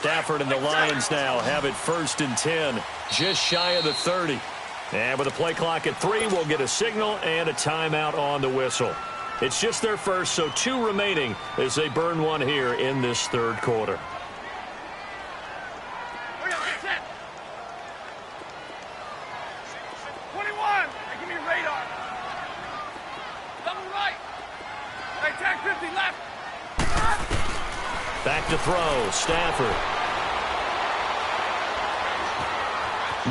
Stafford and the Lions now have it 1st and 10, just shy of the 30. And with a play clock at 3, we'll get a signal and a timeout on the whistle. It's just their first, so 2 remaining as they burn one here in this 3rd quarter. Back to throw, Stafford.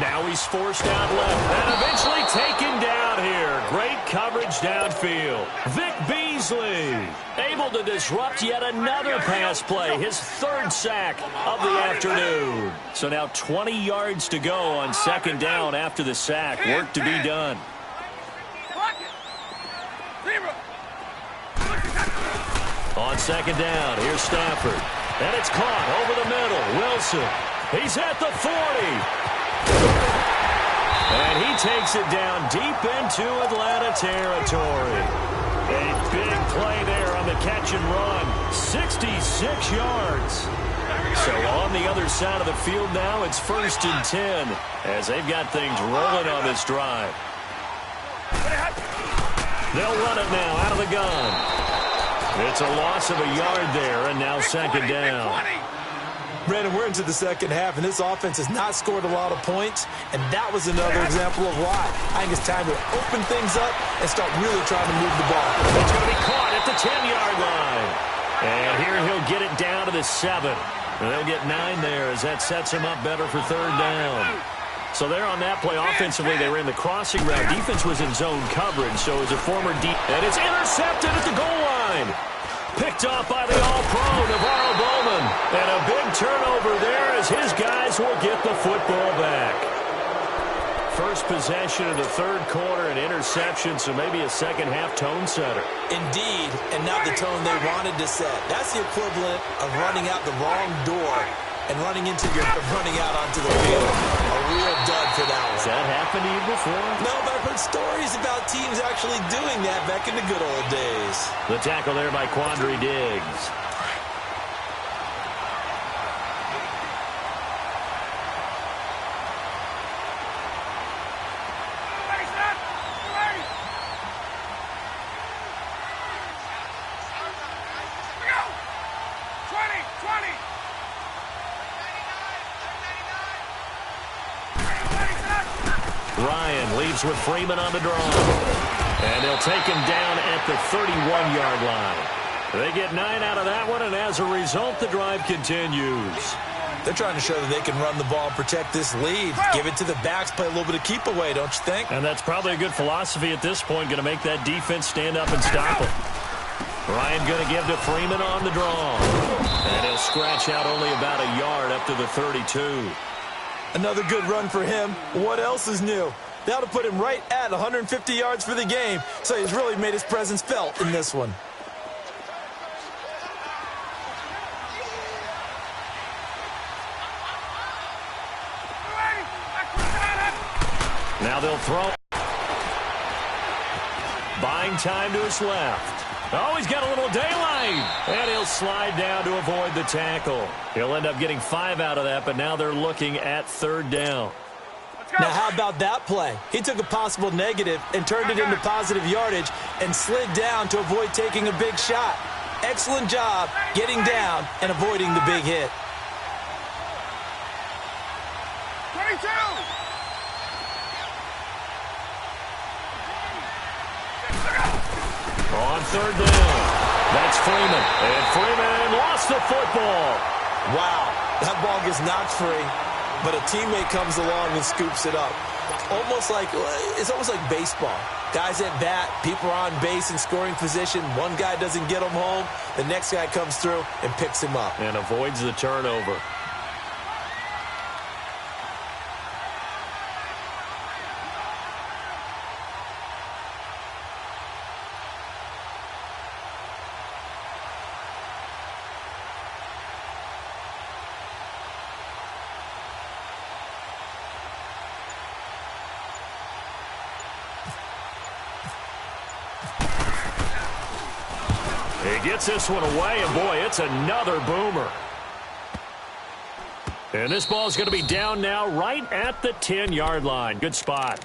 Now he's forced out left and eventually taken down here. Great coverage downfield. Vic Beasley able to disrupt yet another pass play, his 3rd sack of the afternoon. So now 20 yards to go on 2nd down after the sack. Work to be done. On 2nd down, here's Stafford. And it's caught over the middle. Wilson, he's at the 40. And he takes it down deep into Atlanta territory. A big play there on the catch and run. 66 yards. So on the other side of the field now, it's 1st and 10 as they've got things rolling on this drive. They'll run it now out of the gun. It's a loss of a yard there, and now 2nd down. Brandon, we're into the 2nd half, and this offense has not scored a lot of points, and that was another example of why. I think it's time to open things up and start really trying to move the ball. It's going to be caught at the 10-yard line. And here he'll get it down to the 7. And they'll get 9 there as that sets him up better for 3rd down. So there on that play, offensively, they ran the crossing route. Defense was in zone coverage, so as a former and it's intercepted at the goal line. Picked off by the all-pro, Navarro Bowman. And a big turnover there as his guys will get the football back. First possession of the 3rd quarter, an interception, so maybe a 2nd half tone setter. Indeed, and not the tone they wanted to set. That's the equivalent of running out the wrong door and running out onto the field. A real dud for that one. Has that happened to you before? No, but I've heard stories about teams actually doing that back in the good old days. The tackle there by Quandre Diggs. Ryan leaves with Freeman on the draw. And they'll take him down at the 31-yard line. They get 9 out of that one, and as a result, the drive continues. They're trying to show that they can run the ball and protect this lead. Give it to the backs, play a little bit of keep away, don't you think? And that's probably a good philosophy at this point, going to make that defense stand up and stop him. Ryan going to give to Freeman on the draw. And he'll scratch out only about a yard up to the 32. Another good run for him. What else is new? That'll put him right at 150 yards for the game, so he's really made his presence felt in this one. Now they'll throw. Buying time to his left. Oh, he's got a little daylight. And he'll slide down to avoid the tackle. He'll end up getting 5 out of that, but now they're looking at 3rd down. Now, how about that play? He took a possible negative and turned it into positive yardage and slid down to avoid taking a big shot. Excellent job getting down and avoiding the big hit. 22! On 3rd down, that's Freeman. And Freeman lost the football. Wow, that ball gets knocked free, but a teammate comes along and scoops it up. It's almost like baseball. Guys at bat, people are on base in scoring position. One guy doesn't get him home. The next guy comes through and picks him up. And avoids the turnover. He gets this one away, and boy, it's another boomer. And this ball's going to be down now right at the 10-yard line. Good spot.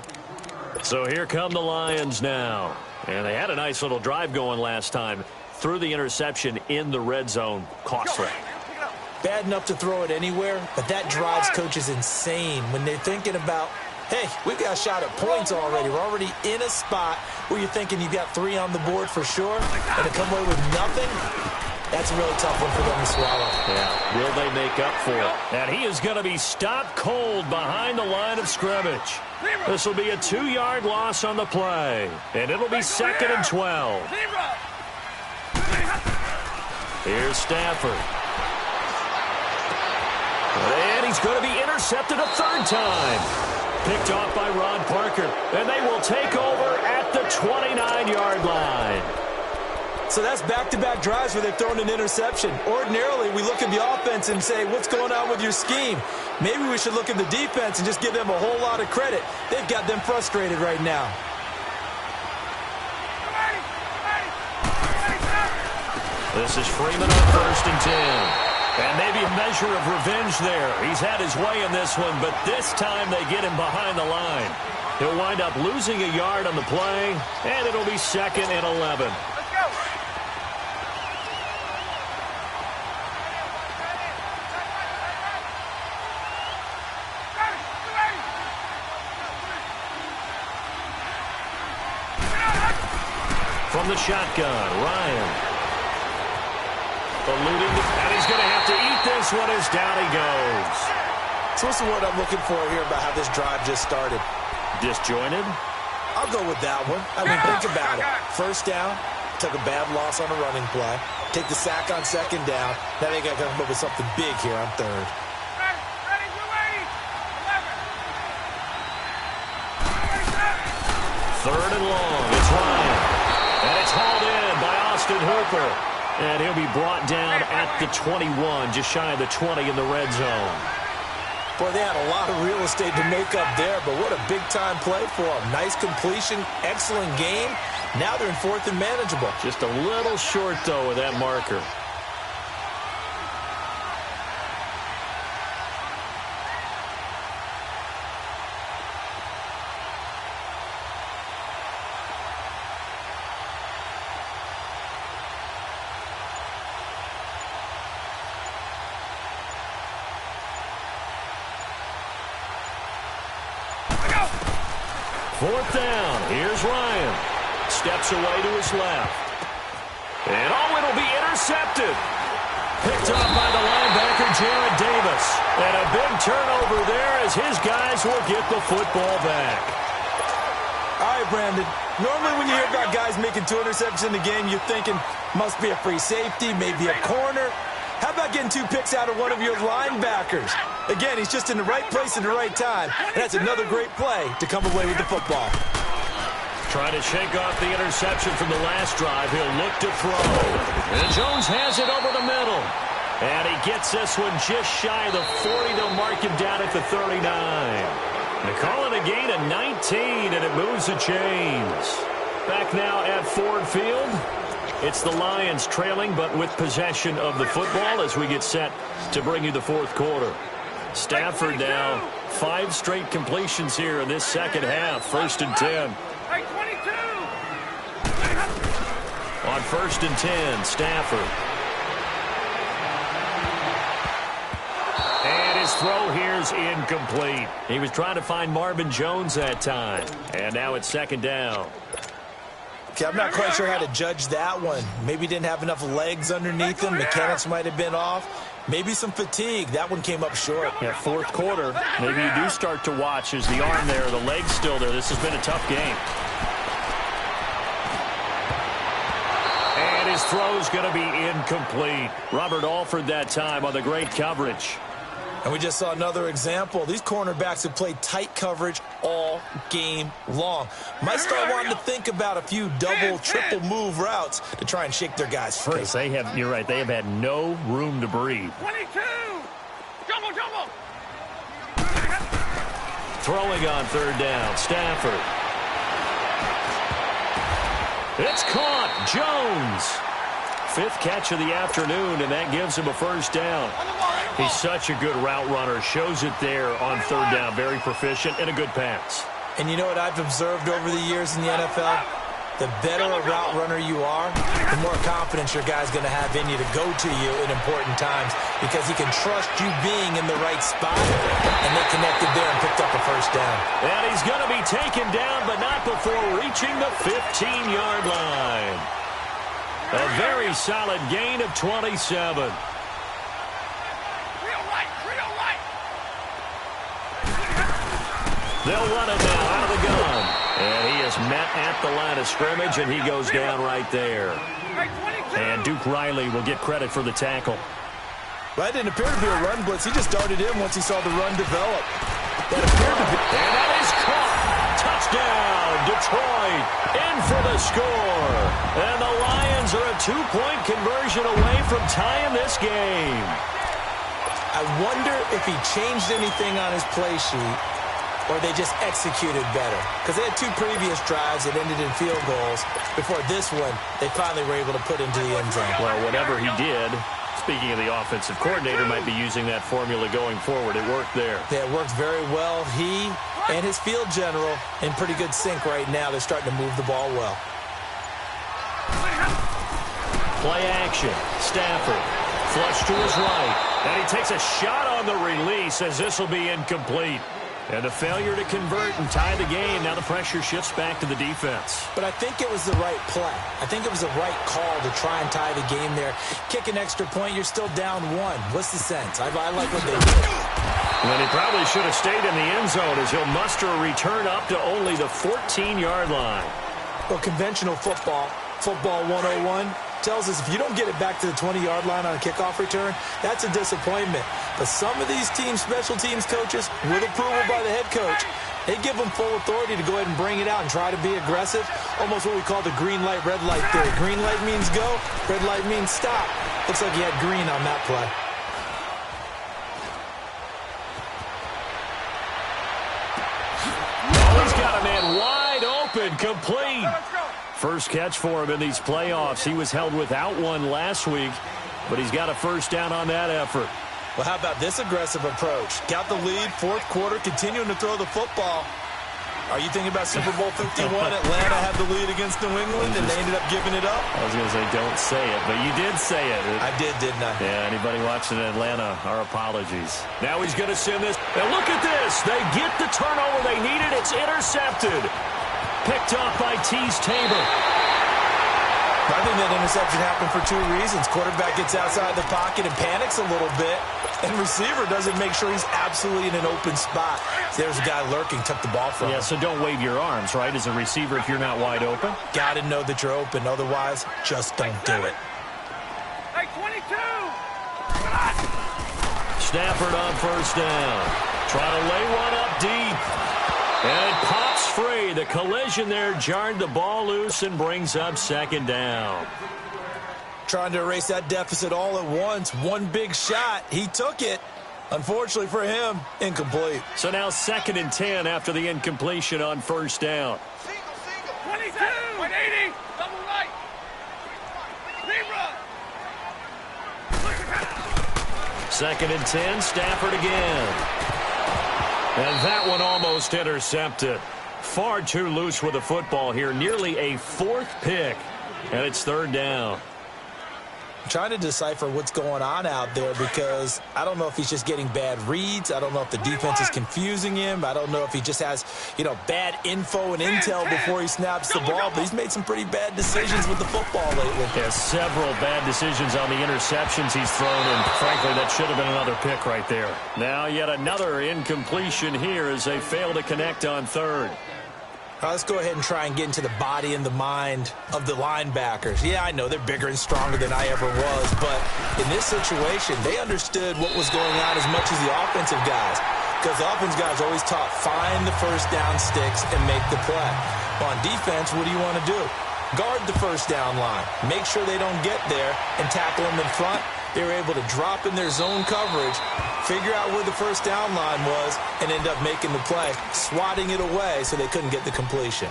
So here come the Lions now. And they had a nice little drive going last time. Threw the interception in the red zone. Costly. Bad enough to throw it anywhere, but that drives coaches insane when they're thinking about, hey, we've got a shot at points already. We're already in a spot where you're thinking you've got 3 on the board for sure, and to come away with nothing, that's a really tough one for them to swallow. Yeah, will they make up for it? And he is going to be stopped cold behind the line of scrimmage. This will be a 2-yard loss on the play, and it'll be 2nd and 12. Here's Stafford. And he's going to be intercepted a 3rd time. Picked off by Ron Parker, and they will take over at the 29-yard line. So that's back-to-back drives where they've thrown an interception. Ordinarily, we look at the offense and say, what's going on with your scheme? Maybe we should look at the defense and just give them a whole lot of credit. They've got them frustrated right now. This is Freeman on 1st and 10. And maybe a measure of revenge there. He's had his way in this one, but this time they get him behind the line. He'll wind up losing a yard on the play, and it'll be 2nd and 11. From the shotgun, Ryan. Eluding, and he's going to have to eat this one as down he goes. So what's the word I'm looking for here about how this drive just started? Disjointed? I'll go with that one. I mean, think about it. 1st down, took a bad loss on a running play. Take the sack on 2nd down. Now they got to come up with something big here on 3rd. Third and long. It's Ryan. And it's hauled in by Austin Hooper. And he'll be brought down at the 21, just shy of the 20 in the red zone. Boy, they had a lot of real estate to make up there, but what a big-time play for them. Nice completion, excellent game. Now they're in 4th and manageable. Just a little short, though, with that marker. Fourth down. Here's Ryan. Steps away to his left. And it'll be intercepted. Picked up by the linebacker, Jared Davis. And a big turnover there as his guys will get the football back. All right, Brandon. Normally when you hear about guys making 2 interceptions in the game, you're thinking must be a free safety, maybe a corner. How about getting 2 picks out of one of your linebackers? Again, he's just in the right place at the right time. And that's another great play to come away with the football. Trying to shake off the interception from the last drive. He'll look to throw. And Jones has it over the middle. And he gets this one just shy of the 40. They'll mark him down at the 39. They call it a gain of 19, and it moves the chains. Back now at Ford Field. It's the Lions trailing, but with possession of the football as we get set to bring you the 4th quarter. Stafford now, 5 straight completions here in this second half. 1st and 10. On 1st and 10, Stafford. And his throw here's incomplete. He was trying to find Marvin Jones that time. And now it's 2nd down. Okay, I'm not quite sure how to judge that one. Maybe didn't have enough legs underneath him. Mechanics might have been off. Maybe some fatigue. That one came up short. Yeah, 4th quarter. Maybe you do start to watch as the arm there, the leg's still there. This has been a tough game. And his throw's going to be incomplete. Robert Alford that time on the great coverage. And we just saw another example. These cornerbacks have played tight coverage all game long. Might start wanting to think about a few double, triple move routes to try and shake their guys free. Because they have, you're right, they have had no room to breathe. 22! Jumbo! Throwing on 3rd down, Stafford. It's caught, Jones. 5th catch of the afternoon, and that gives him a 1st down. He's such a good route runner. Shows it there on third down. Very proficient and a good pass. And you know what I've observed over the years in the NFL? The better a route runner you are, the more confidence your guy's going to have in you to go to you in important times because he can trust you being in the right spot, and they connected there and picked up a first down. And he's going to be taken down, but not before reaching the 15-yard line. A very solid gain of 27. They'll run it now out of the gun. And he is met at the line of scrimmage, and he goes down right there. And Duke Riley will get credit for the tackle. That didn't appear to be a run blitz. He just darted in once he saw the run develop. That appeared to be... And that is caught. Touchdown, Detroit. In for the score. And the Lions are a 2-point conversion away from tying this game. I wonder if he changed anything on his play sheet, or they just executed better. Because they had 2 previous drives that ended in field goals. Before this one, they finally were able to put into the end zone. Well, whatever he did, speaking of the offensive coordinator, might be using that formula going forward. It worked there. Yeah, it worked very well. He and his field general in pretty good sync right now. They're starting to move the ball well. Play action. Stafford. Flush to his right. And he takes a shot on the release as this will be incomplete. And a failure to convert and tie the game. Now the pressure shifts back to the defense. But I think it was the right play. I think it was the right call to try and tie the game there. Kick an extra point, you're still down 1. What's the sense? I like what they did. And he probably should have stayed in the end zone as he'll muster a return up to only the 14-yard line. Well, conventional football 101, tells us if you don't get it back to the 20-yard line on a kickoff return, that's a disappointment. But some of these teams, special teams coaches, with approval by the head coach, they give them full authority to go ahead and bring it out and try to be aggressive. Almost what we call the green light, red light theory. Green light means go, red light means stop. Looks like he had green on that play. Oh, he's got a man wide open, complete. First catch for him in these playoffs. He was held without one last week, but he's got a first down on that effort. Well, how about this aggressive approach? Got the lead, fourth quarter, continuing to throw the football. Are you thinking about Super Bowl 51? Atlanta had the lead against New England, and they ended up giving it up? I was going to say, don't say it, but you did say it. I did, didn't I? Yeah, anybody watching Atlanta, our apologies. Now he's going to send this. And look at this. They get the turnover they needed. It's intercepted. Picked off by Tease Tabor. I think that interception happened for 2 reasons. Quarterback gets outside the pocket and panics a little bit, and receiver doesn't make sure he's absolutely in an open spot. There's a guy lurking, took the ball from him. Yeah, so don't wave your arms, right, as a receiver if you're not wide open. Got to know that you're open. Otherwise, just don't do it. Hey, 22! Stafford on first down. Trying to lay one up deep. And it pops free. The collision there jarred the ball loose and brings up second down. Trying to erase that deficit all at once. One big shot. He took it. Unfortunately for him, incomplete. So now 2nd and 10 after the incompletion on first down. 22! 180! Double right! Zebra! 2nd and 10, Stafford again. And that one almost intercepted. Far too loose with the football here. Nearly a 4th pick. And it's 3rd down. I'm trying to decipher what's going on out there because I don't know if he's just getting bad reads. I don't know if the defense is confusing him. I don't know if he just has, bad info and intel before he snaps the ball. But he's made some pretty bad decisions with the football lately. Yeah, several bad decisions on the interceptions he's thrown, and frankly, that should have been another pick right there. Now yet another incompletion here as they fail to connect on 3rd. Let's go ahead and try and get into the body and the mind of the linebackers. Yeah, I know they're bigger and stronger than I ever was, but in this situation, they understood what was going on as much as the offensive guys. Because the offensive guys always taught, find the first down sticks and make the play. On defense, what do you want to do? Guard the first down line. Make sure they don't get there and tackle them in front. They were able to drop in their zone coverage, figure out where the first down line was, and end up making the play, swatting it away so they couldn't get the completion.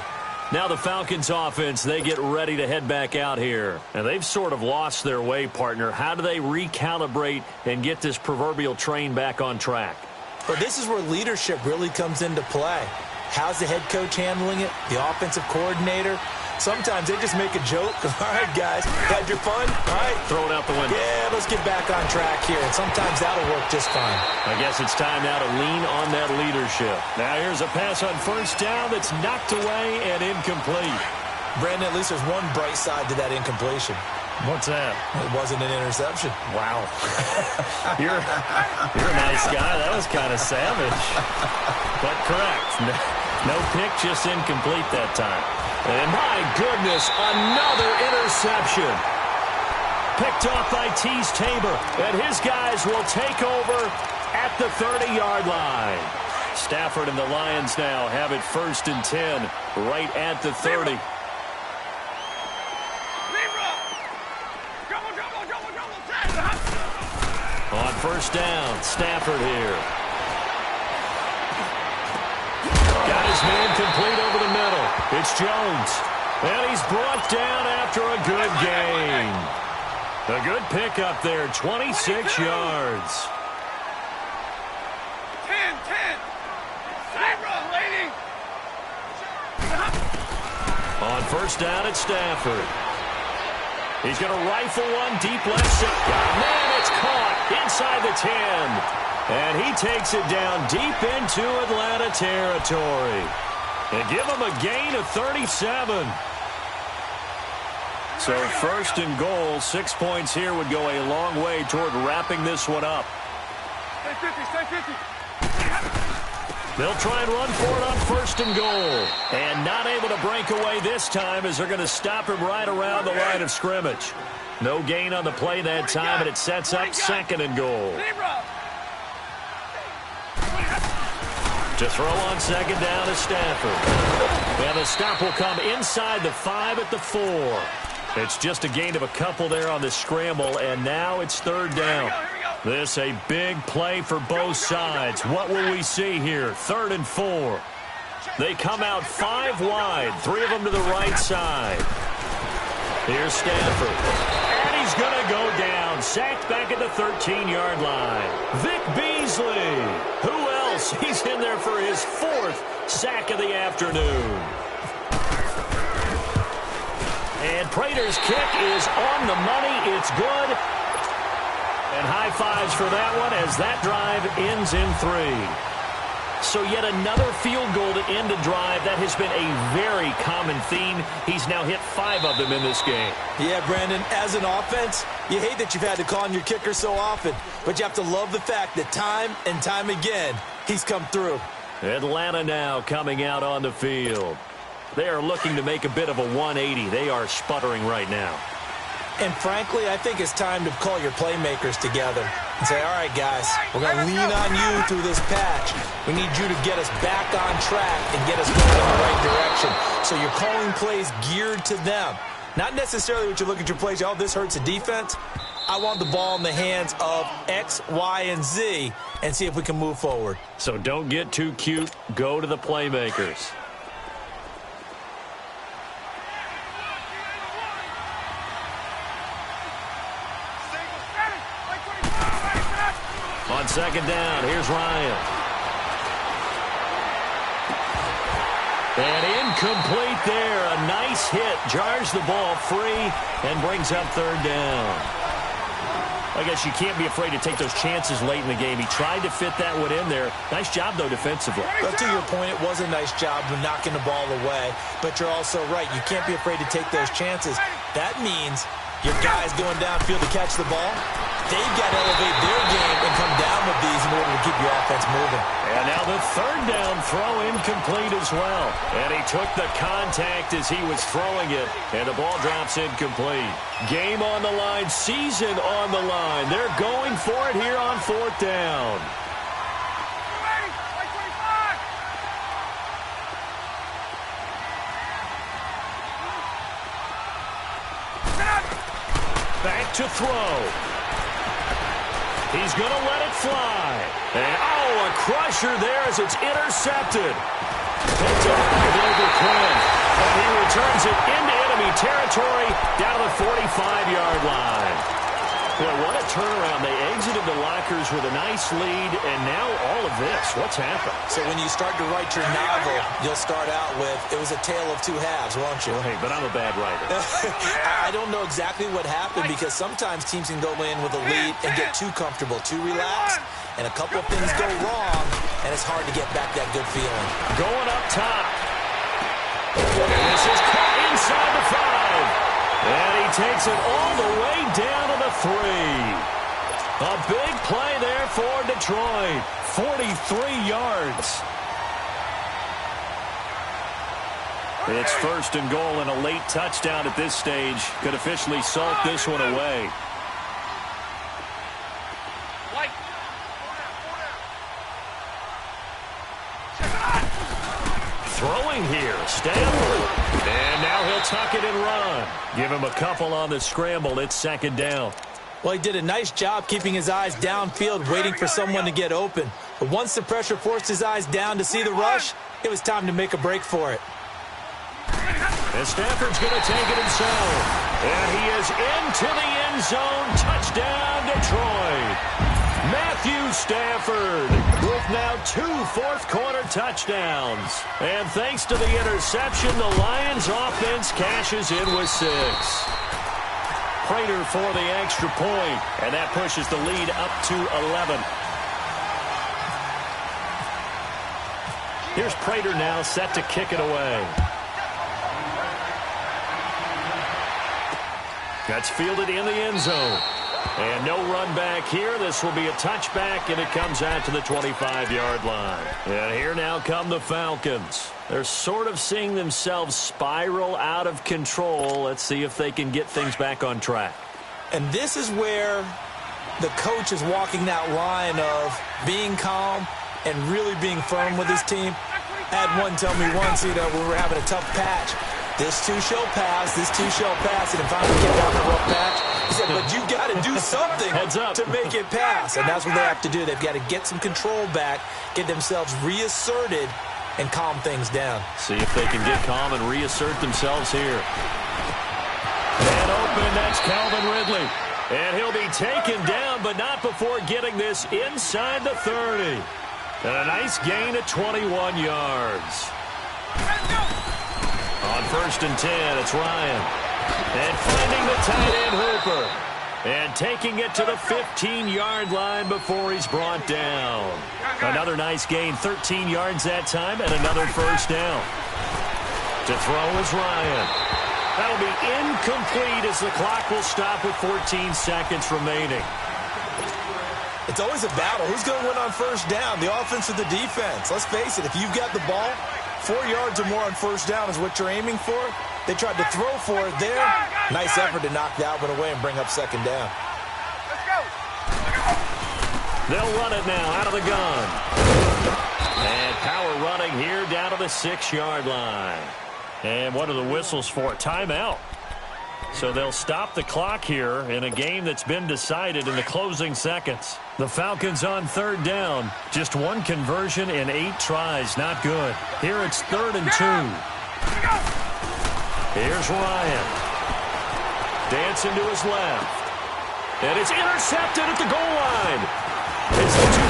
Now the Falcons offense, they get ready to head back out here. And they've sort of lost their way, partner. How do they recalibrate and get this proverbial train back on track? But this is where leadership really comes into play. How's the head coach handling it? The offensive coordinator? Sometimes they just make a joke. All right, guys, had your fun? All right. Throw it out the window. Yeah, let's get back on track here. And sometimes that'll work just fine. I guess it's time now to lean on that leadership. Now here's a pass on first down that's knocked away and incomplete. Brandon, at least there's one bright side to that incompletion. What's that? It wasn't an interception. Wow. You're a nice guy. That was kind of savage. But correct. No pick, just incomplete that time. And my goodness, another interception. Picked off by Tease Tabor. And his guys will take over at the 30-yard line. Stafford and the Lions now have it 1st and 10 right at the 30. On first down, Stafford here. Got his man complete over the middle. It's Jones. And he's brought down after a good gain. A good pickup there, 26 yards. 10. Zebra, lady. On first down, it's Stafford. He's going to rifle one deep left side. Man, it's caught inside the 10. And he takes it down deep into Atlanta territory. And give him a gain of 37. So 1st and goal, 6 points here would go a long way toward wrapping this one up. Stay 50. They'll try and run for it on 1st and goal. And not able to break away this time as they're going to stop him right around the line of scrimmage. No gain on the play that time, and it sets up 2nd and goal. To throw on 2nd down is Stafford. And the stop will come inside the 5 at the 4. It's just a gain of a couple there on the scramble, and now it's 3rd down. This a big play for both sides. What will we see here? 3rd and 4. They come out 5 wide, 3 of them to the right side. Here's Stafford. And he's going to go down. Sacked back at the 13-yard line. Vic Beasley. Who else? He's in there for his 4th sack of the afternoon. And Prater's kick is on the money. It's good. And high fives for that one as that drive ends in 3. So yet another field goal to end a drive. That has been a very common theme. He's now hit 5 of them in this game. Yeah, Brandon, as an offense, you hate that you've had to call on your kicker so often, but you have to love the fact that time and time again, he's come through. Atlanta now coming out on the field. They are looking to make a bit of a 180. They are sputtering right now. And frankly, I think it's time to call your playmakers together and say, all right, guys, we're going to lean on you through this patch. We need you to get us back on track and get us going in the right direction. So you're calling plays geared to them. Not necessarily what you look at your plays, oh, this hurts the defense. I want the ball in the hands of X, Y, and Z and see if we can move forward. So don't get too cute. Go to the playmakers. On 2nd down, here's Ryan. And incomplete there. A nice hit. Jars the ball free and brings up 3rd down. I guess you can't be afraid to take those chances late in the game. He tried to fit that one in there. Nice job, though, defensively. But to your point, it was a nice job of knocking the ball away. But you're also right. You can't be afraid to take those chances. That means your guys going downfield to catch the ball, they've got to elevate their game and come down with these in order to keep your offense moving. And now the 3rd down throw incomplete as well. And he took the contact as he was throwing it, and the ball drops incomplete. Game on the line, season on the line. They're going for it here on 4th down. Back to throw. He's going to let it fly. And, oh, a crusher there as it's intercepted. Picked up by Glover Quinn. And he returns it into enemy territory down to the 45-yard line. Boy, what a turnaround. They exited the lockers with a nice lead, and now all of this. What's happened? So when you start to write your novel, you'll start out with, it was a tale of two halves, won't you? Well, hey, but I'm a bad writer. I don't know exactly what happened because sometimes teams can go in with a lead and get too comfortable, too relaxed, and a couple of things go wrong, and it's hard to get back that good feeling. Going up top. This is caught inside the 5. And he takes it all the way down to the 3. A big play there for Detroit. 43 yards. It's 1st and goal, and a late touchdown at this stage could officially salt this one away. Throwing here, Stanford. And now he'll tuck it and run. Give him a couple on the scramble. It's 2nd down. Well, he did a nice job keeping his eyes downfield, waiting for someone to get open. But once the pressure forced his eyes down to see the rush, it was time to make a break for it. And Stanford's going to take it himself. And he is into the end zone. Touchdown, Detroit. Matthew Stafford with now 2 fourth-quarter touchdowns. And thanks to the interception, the Lions offense cashes in with 6. Prater for the extra point, and that pushes the lead up to 11. Here's Prater now set to kick it away. That's fielded in the end zone. And no run back here. This will be a touchback, and it comes out to the 25-yard line. And here now come the Falcons. They're sort of seeing themselves spiral out of control. Let's see if they can get things back on track. And this is where the coach is walking that line of being calm and really being firm with his team. I had one tell me once, we were having a tough patch. This too shall pass, this too shall pass, and if I get down the rough patch, he said, but you got to do something to make it pass. And that's what they have to do. They've got to get some control back, get themselves reasserted, and calm things down. See if they can get calm and reassert themselves here. And open, that's Calvin Ridley. And he'll be taken down, but not before getting this inside the 30. And a nice gain of 21 yards. On 1st and 10, it's Ryan. And finding the tight end Hooper. And taking it to the 15-yard line before he's brought down. Another nice gain, 13 yards that time, and another 1st down. To throw is Ryan. That'll be incomplete as the clock will stop with 14 seconds remaining. It's always a battle. Who's going to win on 1st down, the offense or the defense? Let's face it, if you've got the ball, 4 yards or more on 1st down is what you're aiming for. They tried to throw for it there. Nice effort to knock that one away and bring up 2nd down. Let's go. They'll run it now out of the gun. And power running here down to the 6-yard line. And what are the whistles for? Timeout. So they'll stop the clock here in a game that's been decided in the closing seconds. The Falcons on 3rd down. Just one conversion in 8 tries. Not good. Here it's 3rd and 2. Here's Ryan. Dancing to his left. And it's intercepted at the goal line. It's the 2014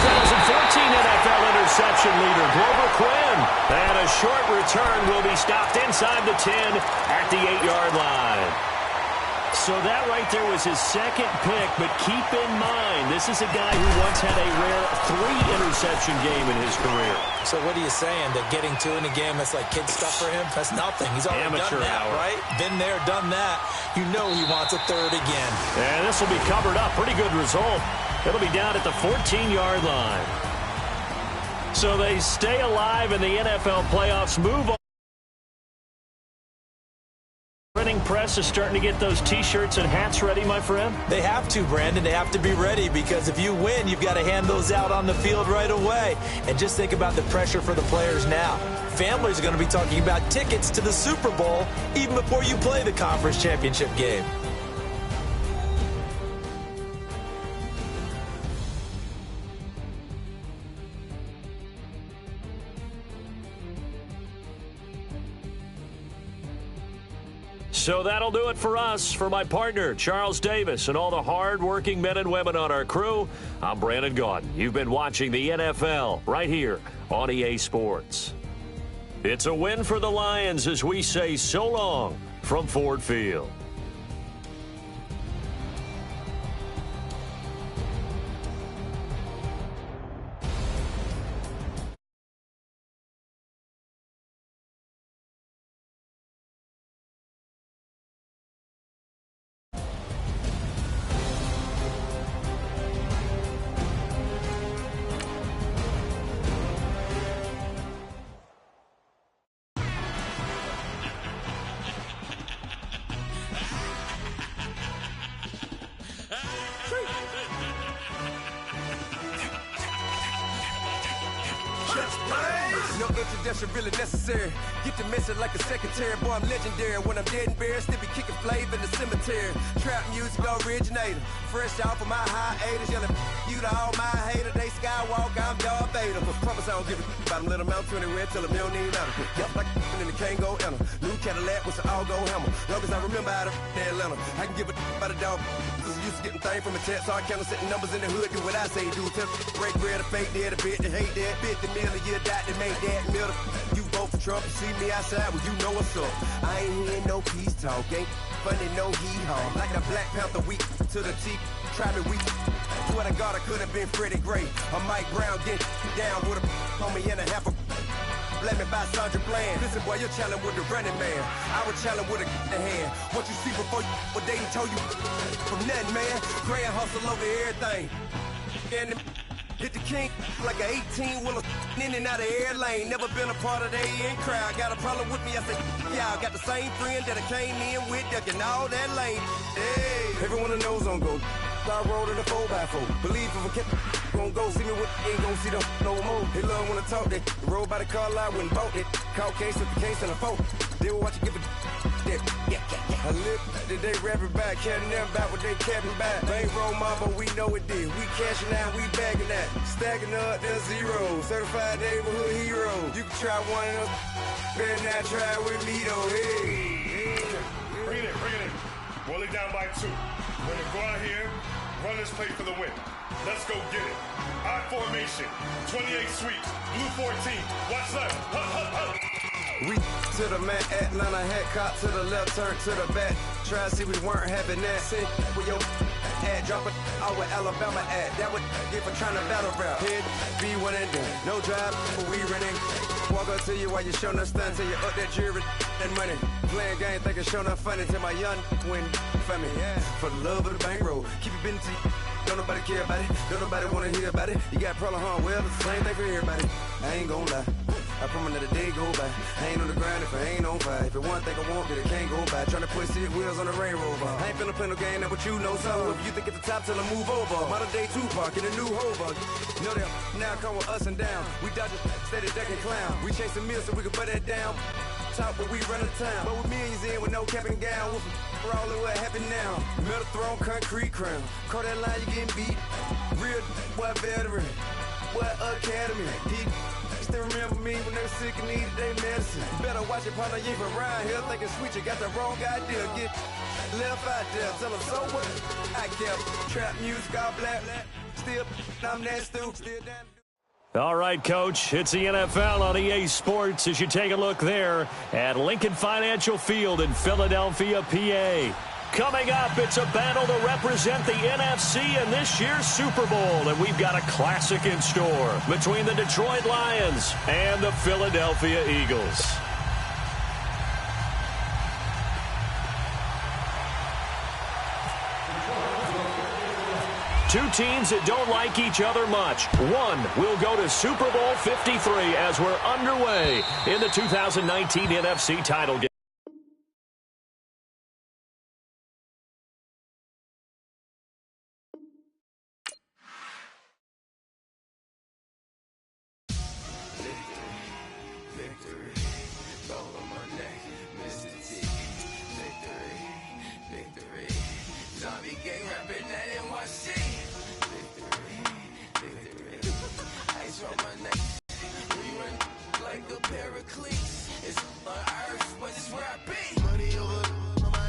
NFL interception leader, Glover Quinn. And a short return will be stopped inside the 10 at the 8-yard line. So that right there was his 2nd pick, but keep in mind, this is a guy who once had a rare 3-interception game in his career. So what are you saying, that getting 2 in a game, that's like kid stuff for him? That's nothing. He's already Amateur done that, hour. right? Been there, done that. You know he wants a 3rd again. And this will be covered up. Pretty good result. It'll be down at the 14-yard line. So they stay alive in the NFL playoffs, move on. Printing press is starting to get those T-shirts and hats ready, my friend. They have to, Brandon. They have to be ready because if you win, you've got to hand those out on the field right away. And just think about the pressure for the players now. Families are going to be talking about tickets to the Super Bowl even before you play the conference championship game. So that'll do it for us. For my partner, Charles Davis, and all the hard-working men and women on our crew, I'm Brandon Gaudin. You've been watching the NFL right here on EA Sports. It's a win for the Lions as we say so long from Ford Field. No introduction really necessary. Get the message like a secretary. Boy, I'm legendary. When I'm dead and buried, still be kicking flavor in the cemetery. Trap music originator. Fresh off of my hiatus. Yelling you to all my haters. They skywalk, I'm Darth Vader. Promise I don't give a about them. Let them out to anywhere. Tell them they don't need nothing. Yep, like and the can't go enter. New Cadillac with an all-go hammer. Long as I remember how to Atlanta. I can give a about a dog. Used to getting things from a text. So I count setting numbers in the hood. Do what I say do. Tell break bread, a fake dead, a bit, to hate that. 50 million, you died to make that middle. You vote for Trump, you see me outside, well, you know what's up. I ain't hearing no peace talk, ain't funny, no hee-haw. Like the Black Panther weak to the teeth, try me weak. Swear to God, I could have been Freddie Gray. Or Mike Brown, get down with a homie and a half a. Let me buy Sandra Bland. Listen, boy, you're challenging with the running man. I was challenging with a hand. What you see before you, what they done told you from nothing, man. Grand hustle over everything. And hit the king like an 18-wheeler in and out of air lane. Never been a part of the in crowd. Got a problem with me, I said, y'all got the same friend that I came in with, ducking all that lane. Hey, everyone that knows on go. I rolled in a 4x4. Believe if I kept gon' go see me with ain't gon' see them no more. They love when I talk that. Roll by the car lot when bought it. Caught case with the case and a phone. They will watch you give it that. I live today rapping back, carrying them back what they capping back. Bankroll mama, we know it did. We cashing out, we bagging that. Stacking up, there's zero. Certified neighborhood hero. You can try one of them. Better not try with me though. Hey. Bring it in. Roll it down by 2. We're gonna go out here, run this play for the win. Let's go get it. I formation, 28 sweeps, blue 14. Watch left. Hup. We to the man, Atlanta hat caught to the left, turn to the back. Try to see we weren't having that. Sit with your ad, drop it out with Alabama ad. That would get for trying to battle rap. Head, be one and done. No drive, but we running. Walk up to you while you showing us stun till you up that jury and money. Playing game, thinking showing up funny till my young win for me. Yeah. For the love of the bankroll, keep it busy. Don't nobody care about it. Don't nobody wanna hear about it. You got problem, huh? Well, it's the same thing for everybody. I ain't gon' lie. I promise that a day go by. I ain't on the grind if I ain't on fire. If it one thing I want, then it can't go by. Tryna put 6 wheels on the Range Rover. I ain't finna play no game, that what you know. So if you think it's the top, tell them move over. Modern day Tupac in a new Hova. Know that now come with us and down. We dodge it, steady ducking clown. We chase the meal so we can put that down. Top, but we run the town. But with millions in with no cap and gown. We're all in what happened now. Metal throne, concrete crown. Call that line, you getting beat. Real, what veteran. What academy. He still remember me when they were sick and needed their medicine. Better watch it, partner, you ain't around here thinking sweet. You got the wrong idea. Get left out there. Tell them so what? I kept trap music all black. Still, I'm that stupid. Still down. All right, Coach, it's the NFL on EA Sports as you take a look there at Lincoln Financial Field in Philadelphia, PA. Coming up, it's a battle to represent the NFC in this year's Super Bowl, and we've got a classic in store between the Detroit Lions and the Philadelphia Eagles. Two teams that don't like each other much. One will go to Super Bowl 53 as we're underway in the 2019 NFC title game. Money over my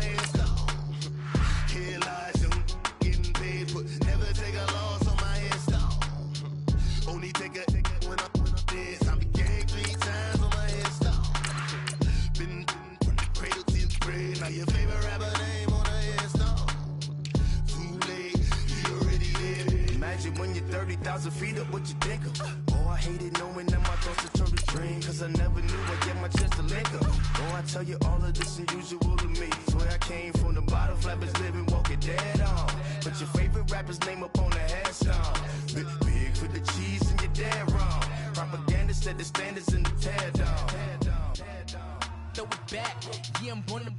when you're 30,000 feet up, what you think of? Oh, I hated knowing that my thoughts would turn to dream, cause I never knew I'd get my chance to link up. Oh, I tell you all of this unusual to me. Swear I came from the bottom, flappers living, walking dead on. But your favorite rapper's name up on the headstone. Big for the cheese and you're dead wrong. Propaganda set the standards in the tear down. Throw it back, yeah, I'm born to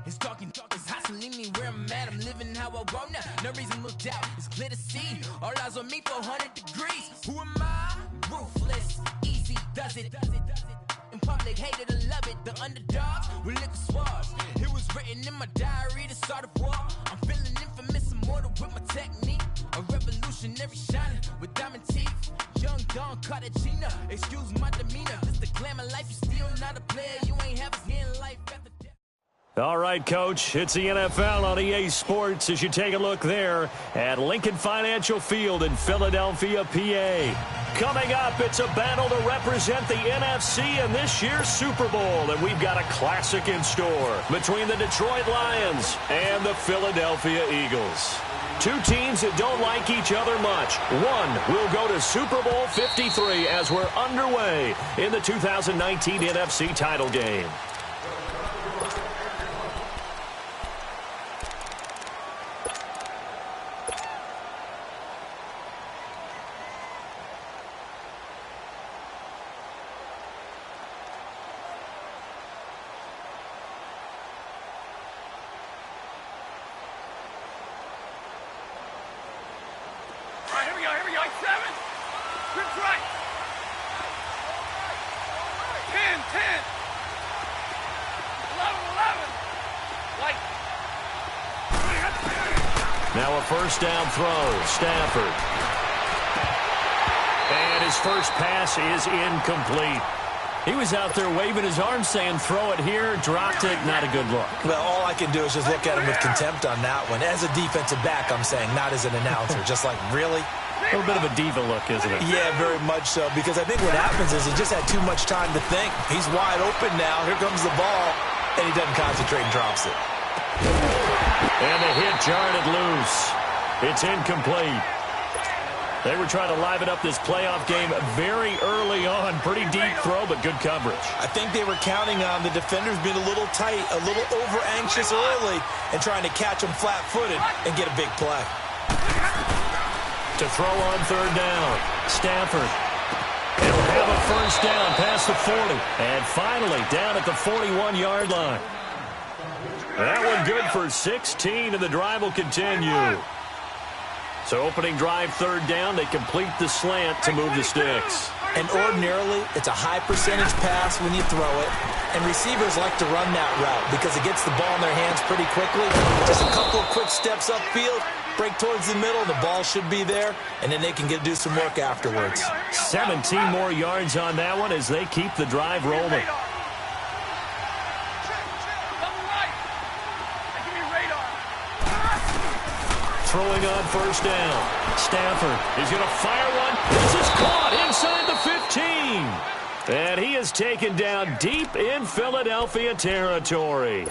it's talking, it's hustling me where I'm at. I'm living how I want now. No reason to doubt, it's clear to see. All eyes on me, 400 degrees. Who am I? Ruthless, easy, does it. In public, hated and love it. The underdogs with liquor swabs. It was written in my diary to start a war. I'm feeling infamous, immortal with my technique. A revolutionary shining with diamond teeth. Young Don Cartagena, excuse my demeanor. This the glamour life, you still not a player. You ain't have a hand life after death. All right, Coach, it's the NFL on EA Sports as you take a look there at Lincoln Financial Field in Philadelphia, PA. Coming up, it's a battle to represent the NFC in this year's Super Bowl, and we've got a classic in store between the Detroit Lions and the Philadelphia Eagles. Two teams that don't like each other much. One will go to Super Bowl 53 as we're underway in the 2019 NFC title game. Now a first down throw, Stafford. And his first pass is incomplete. He was out there waving his arms saying, throw it here, dropped it, not a good look. Well, all I can do is just look at him with contempt on that one. As a defensive back, I'm saying, not as an announcer. Just like, really? A little bit of a diva look, isn't it? Yeah, very much so, because I think what happens is he just had too much time to think. He's wide open now. Here comes the ball, and he doesn't concentrate and drops it. And the hit jarred it loose. It's incomplete. They were trying to liven up this playoff game very early on. Pretty deep throw, but good coverage. I think they were counting on the defenders being a little tight, a little over-anxious early, and trying to catch them flat-footed and get a big play. To throw on third down, Stafford. He'll have a first down past the 40. And finally, down at the 41-yard line. That one good for 16, and the drive will continue. So opening drive, third down, they complete the slant to move the sticks. And ordinarily, it's a high percentage pass when you throw it. And receivers like to run that route because it gets the ball in their hands pretty quickly. Just a couple of quick steps upfield, break towards the middle, the ball should be there, and then they can do some work afterwards. 17 more yards on that one as they keep the drive rolling. Throwing on first down. Stafford is going to fire one. This is caught inside the 15. And he is taken down deep in Philadelphia territory.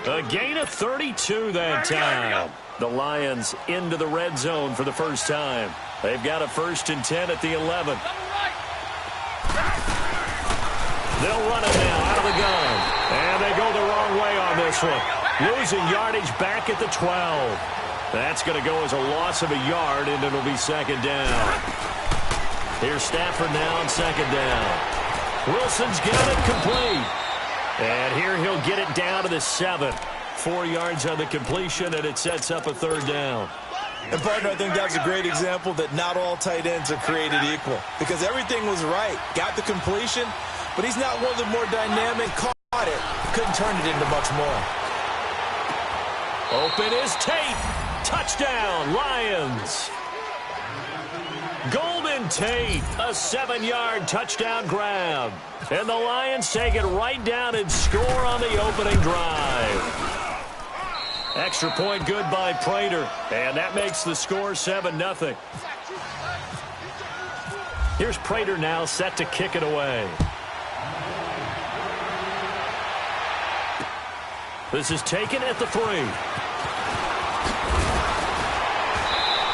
A gain of 32 that time. The Lions into the red zone for the first time. They've got a 1st and 10 at the 11. They'll run it now out of the gun. And they go the wrong way on this one. Losing yardage back at the 12. That's going to go as a loss of a yard, and it'll be second down. Here's Stafford now on second down. Wilson's got it complete. And here he'll get it down to the 7. 4 yards on the completion, and it sets up a third down. And, partner, I think that's a great example that not all tight ends are created equal. Because everything was right. Got the completion, but he's not one of the more dynamic. Caught it. Couldn't turn it into much more. Open is Tate. Touchdown, Lions. Golden Tate, a 7-yard touchdown grab. And the Lions take it right down and score on the opening drive. Extra point good by Prater. And that makes the score 7-0. Here's Prater now set to kick it away. This is taken at the 3.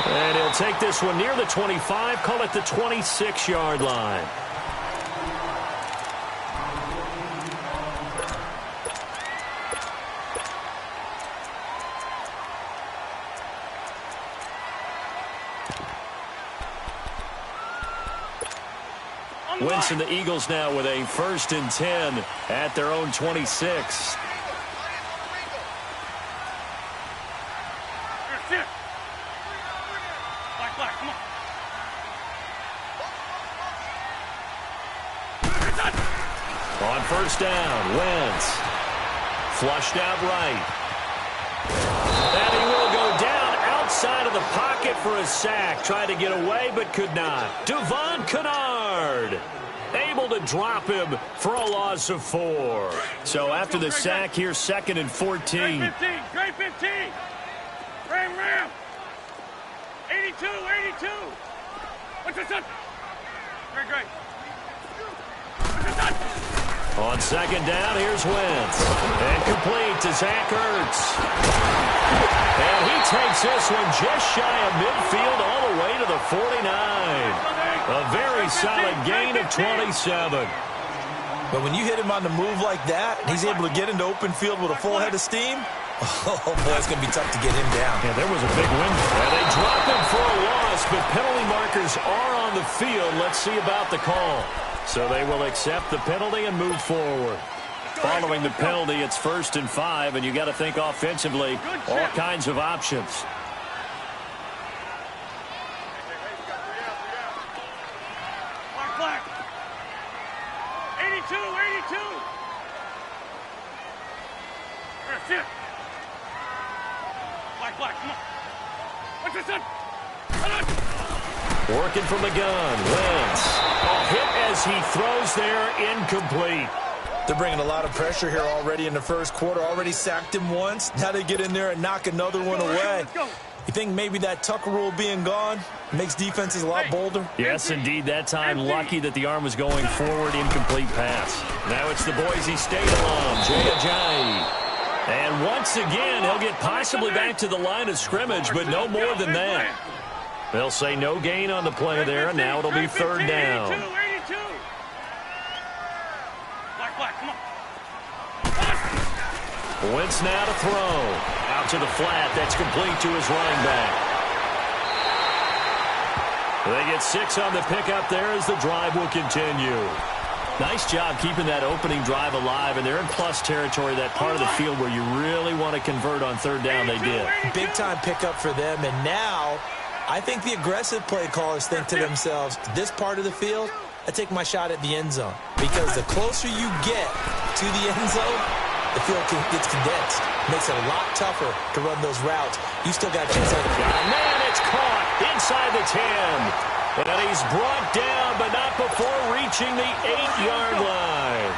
And he'll take this one near the 25, call it the 26-yard line. Wentz and the Eagles now with a 1st and 10 at their own 26. On 1st down, Wentz flushed out right. And he will go down outside of the pocket for a sack. Tried to get away but could not. Devon Kennard able to drop him for a loss of 4. So after the sack, here's 2nd and 14. Great 15. Great 15. Ram. 82. What's the son? Great. On 2nd down, here's Wentz. And complete to Zach Ertz. And he takes this one just shy of midfield all the way to the 49. A very solid gain of 27. But when you hit him on the move like that, he's able to get into open field with a full head of steam. Oh, boy, it's going to be tough to get him down. Yeah, there was a big win. And they drop him for a loss, but penalty markers are on the field. Let's see about the call. So they will accept the penalty and move forward. Following the penalty, it's 1st and 5, and you got to think offensively, all kinds of options. Black. 82. Shit. Black, come on. What's this son? Working from the gun, Wentz. A hit as he throws there, incomplete. They're bringing a lot of pressure here already in the 1st quarter. Already sacked him once. Now they get in there and knock another one away. You think maybe that Tucker rule being gone makes defenses a lot bolder? Yes, indeed. That time, lucky that the arm was going forward. Incomplete pass. Now it's the Boise State alum, Jay Ajayi. And once again, he'll get possibly back to the line of scrimmage, but no more than that. They'll say no gain on the play there, and now it'll be 3rd down. 82. Black, come on. Wentz now to throw. Out to the flat. That's complete to his running back. They get 6 on the pickup there as the drive will continue. Nice job keeping that opening drive alive, and they're in plus territory, that part of the field where you really want to convert on 3rd down. They did. Big-time pickup for them, and now I think the aggressive play callers think to themselves, this part of the field, I take my shot at the end zone. Because the closer you get to the end zone, the field gets condensed. Makes it a lot tougher to run those routes. You still got a chance at it. Man, it's caught inside the 10. And he's brought down, but not before reaching the 8-yard line.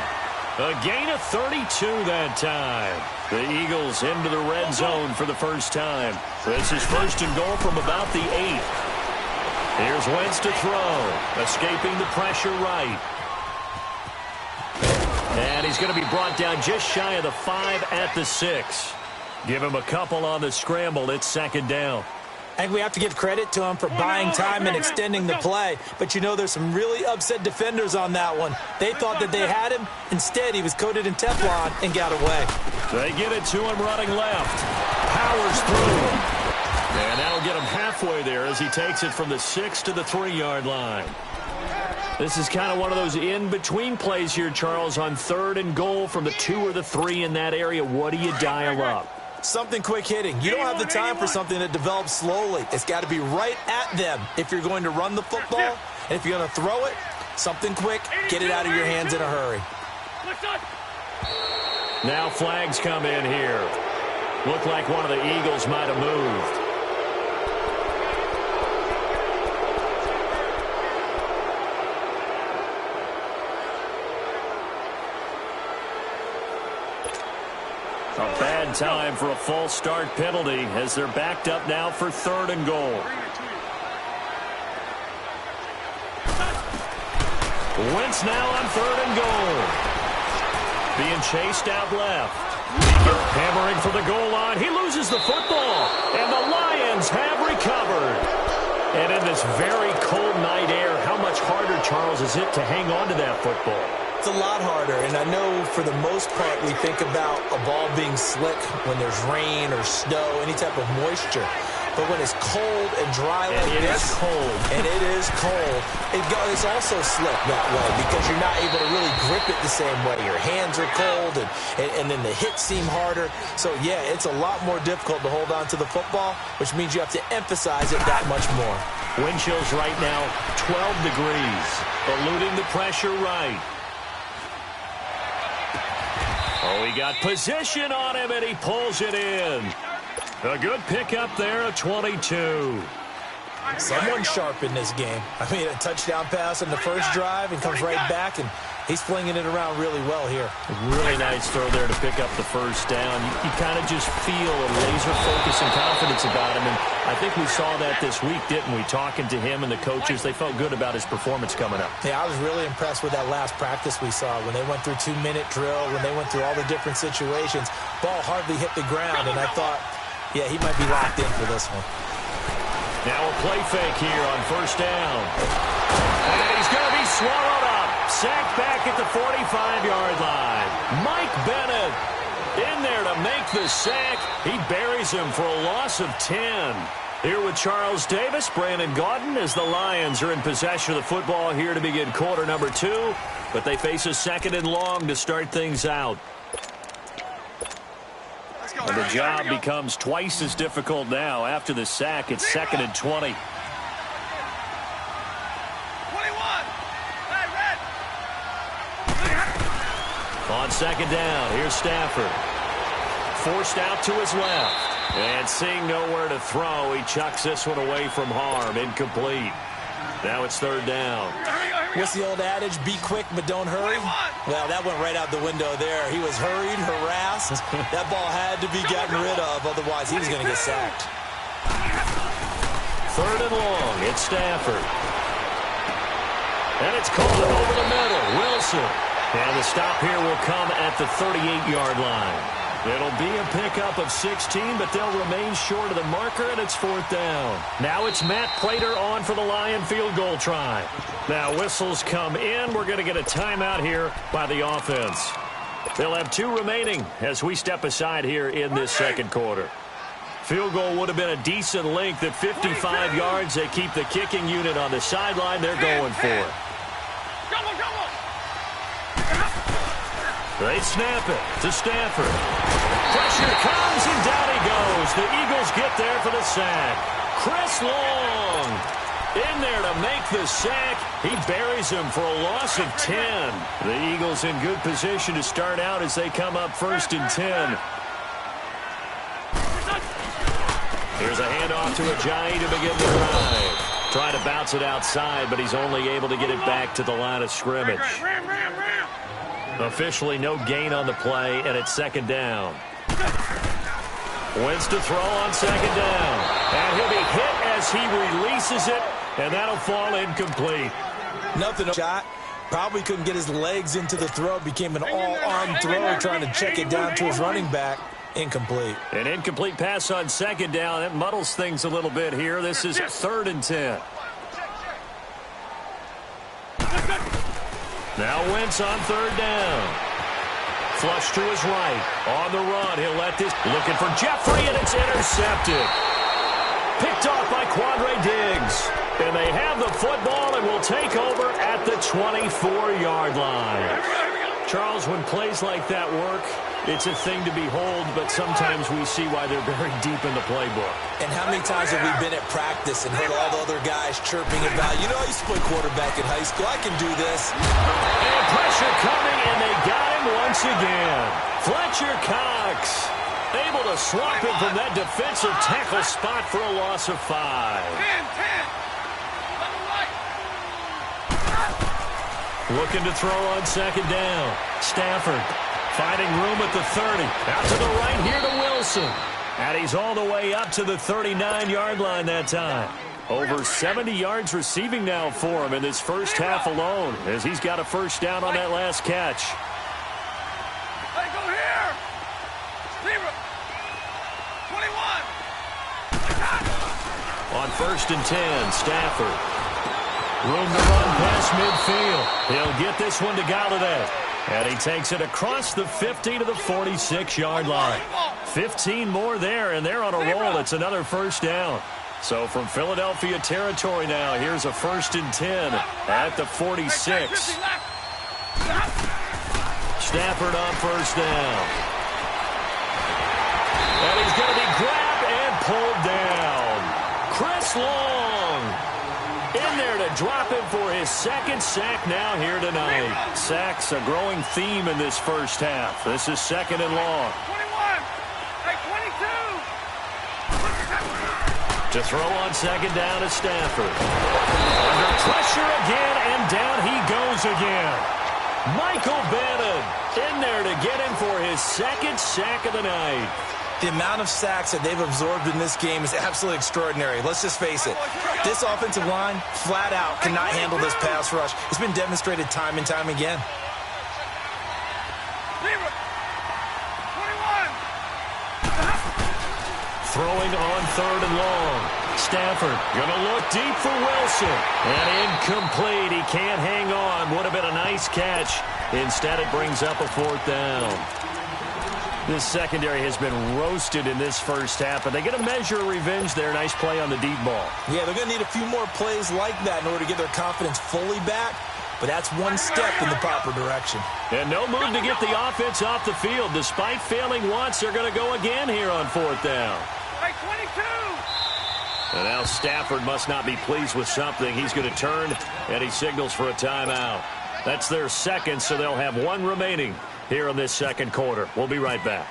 A gain of 32 that time. The Eagles into the red zone for the first time. This is 1st and goal from about the 8. Here's Wentz to throw. Escaping the pressure right. And he's going to be brought down just shy of the 5 at the 6. Give him a couple on the scramble. It's 2nd down. I think we have to give credit to him for buying time and extending the play. But, you know, there's some really upset defenders on that one. They thought that they had him. Instead, he was coated in Teflon and got away. They get it to him running left. Powers through. And that'll get him halfway there as he takes it from the 6 to the 3-yard line. This is kind of one of those in-between plays here, Charles, on 3rd and goal from the 2 or the 3 in that area. What do you dial up? Something quick hitting. You don't have the time for something that develops slowly. It's got to be right at them if you're going to run the football. And if you're going to throw it, something quick, get it out of your hands in a hurry. Now flags come in here. Looked like one of the Eagles might have moved. A bad time for a false start penalty as they're backed up now for 3rd and goal. Wentz now on 3rd and goal. Being chased out left. Hammering for the goal line. He loses the football. And the Lions have recovered. this very cold night air, how much harder, Charles, is it to hang on to that football? It's a lot harder, and I know for the most part we think about a ball being slick when there's rain or snow, any type of moisture. But when it's cold and dry like this, and it is cold, it's also slick that way because you're not able to really grip it the same way. Your hands are cold, and then the hits seem harder. So, yeah, it's a lot more difficult to hold on to the football, which means you have to emphasize it that much more. Wind chills right now, 12 degrees, eluding the pressure right. Oh, he got position on him, and he pulls it in. A good pickup there, a 22. Someone sharp in this game. I mean, a touchdown pass in the first drive and comes right back, and he's flinging it around really well here. Really nice throw there to pick up the first down. You kind of just feel a laser focus and confidence about him, and I think we saw that this week, didn't we? Talking to him and the coaches, they felt good about his performance coming up. Yeah, I was really impressed with that last practice we saw when they went through 2-minute drill, when they went through all the different situations. Ball hardly hit the ground, and I thought, yeah, he might be locked in for this one. Now a play fake here on first down. And he's going to be swallowed up. Sacked back at the 45-yard line. Mike Bennett in there to make the sack. He buries him for a loss of 10. Here with Charles Davis, Brandon Gaudin, as the Lions are in possession of the football here to begin quarter number 2. But they face a second and long to start things out. And the job becomes twice as difficult now. After the sack, it's second and 20. 21. Hey, red. On second down, here's Stafford. Forced out to his left. And seeing nowhere to throw, he chucks this one away from harm. Incomplete. Now it's third down. What's the old adage? Be quick, but don't hurry. Well, that went right out the window there. He was hurried, harassed. That ball had to be gotten rid of, otherwise he was going to get sacked. Third and long, it's Stafford. And it's caught over the middle. Wilson. And the stop here will come at the 38-yard line. It'll be a pickup of 16, but they'll remain short of the marker, and it's fourth down. Now it's Matt Prater on for the Lion field goal try. Now whistles come in. We're going to get a timeout here by the offense. They'll have 2 remaining as we step aside here in this second quarter. Field goal would have been a decent length at 55 yards. They keep the kicking unit on the sideline. They're going for it. They snap it to Stafford. Pressure comes, and down he goes. The Eagles get there for the sack. Chris Long in there to make the sack. He buries him for a loss of 10. The Eagles in good position to start out as they come up first and 10. Here's a handoff to Ajayi to begin the drive. Trying to bounce it outside, but he's only able to get it back to the line of scrimmage. Officially no gain on the play, and it's second down. Wentz to throw on second down. And he'll be hit as he releases it, and that'll fall incomplete. Nothing shot. Probably couldn't get his legs into the throw. Became an all-arm throw trying to check it down to his running back. Incomplete. An incomplete pass on second down. It muddles things a little bit here. This is third and 10. Now Wentz on third down. Flush to his right. On the run. He'll let this. Looking for Jeffrey, and it's intercepted. Picked off by Quandre Diggs. And they have the football and will take over at the 24-yard line. Charles, when plays like that work, it's a thing to behold, but sometimes we see why they're very deep in the playbook. And how many times have we been at practice and heard all the other guys chirping about, you know, I used to play quarterback in high school. I can do this. And pressure coming, and they got him once again. Fletcher Cox able to swap him from that defensive tackle spot for a loss of 5. 10. Looking to throw on second down. Stafford finding room at the 30. Out to the right here to Wilson. And he's all the way up to the 39-yard line that time. Over 70 yards receiving now for him in this first half alone, as he's got a first down on that last catch. Hey, go here. 21. On 1st and 10, Stafford. Room to run past midfield. He'll get this one to Galladay. And he takes it across the 50 to the 46-yard line. 15 more there, and they're on a roll. It's another first down. So from Philadelphia territory now, here's a 1st and 10 at the 46. Stafford on 1st down. And he's going to be grabbed and pulled down. Chris Long in there to drop him for his 2nd sack now here tonight. Sacks a growing theme in this first half. This is 2nd and long. 21. Hey, 22. To throw on 2nd down is Stafford. Under pressure again, and down he goes again. Michael Bannon in there to get him for his 2nd sack of the night. The amount of sacks that they've absorbed in this game is absolutely extraordinary. Let's just face it. This offensive line, flat out, cannot handle this pass rush. It's been demonstrated time and time again. 21. Throwing on 3rd and long. Stafford going to look deep for Wilson. And incomplete. He can't hang on. Would have been a nice catch. Instead, it brings up a 4th down. This secondary has been roasted in this first half, but they get a measure of revenge there. Nice play on the deep ball. Yeah, they're going to need a few more plays like that in order to get their confidence fully back, but that's one step in the proper direction. And no move to get the offense off the field. Despite failing once, they're going to go again here on 4th down. Hey, 22. And now Stafford must not be pleased with something. He's going to turn, and he signals for a timeout. That's their 2nd, so they'll have 1 remaining here in this 2nd quarter. We'll be right back.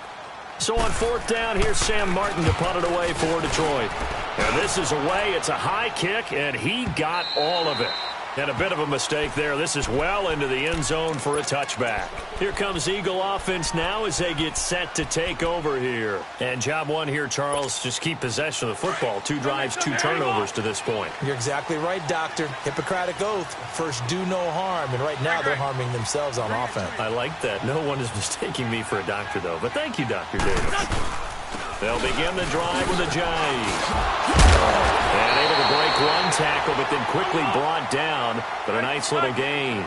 So on 4th down, here's Sam Martin to punt it away for Detroit. And this is away. It's a high kick, and he got all of it. And a bit of a mistake there. This is well into the end zone for a touchback. Here comes Eagle offense now as they get set to take over here. And job 1 here, Charles, just keep possession of the football. 2 drives, 2 turnovers to this point. You're exactly right, Doctor. Hippocratic oath. First, do no harm. And right now, they're harming themselves on offense. I like that. No one is mistaking me for a doctor, though. But thank you, Dr. Davis. They'll begin the drive with a jive. And able to break 1 tackle, but then quickly brought down. But a nice little gain.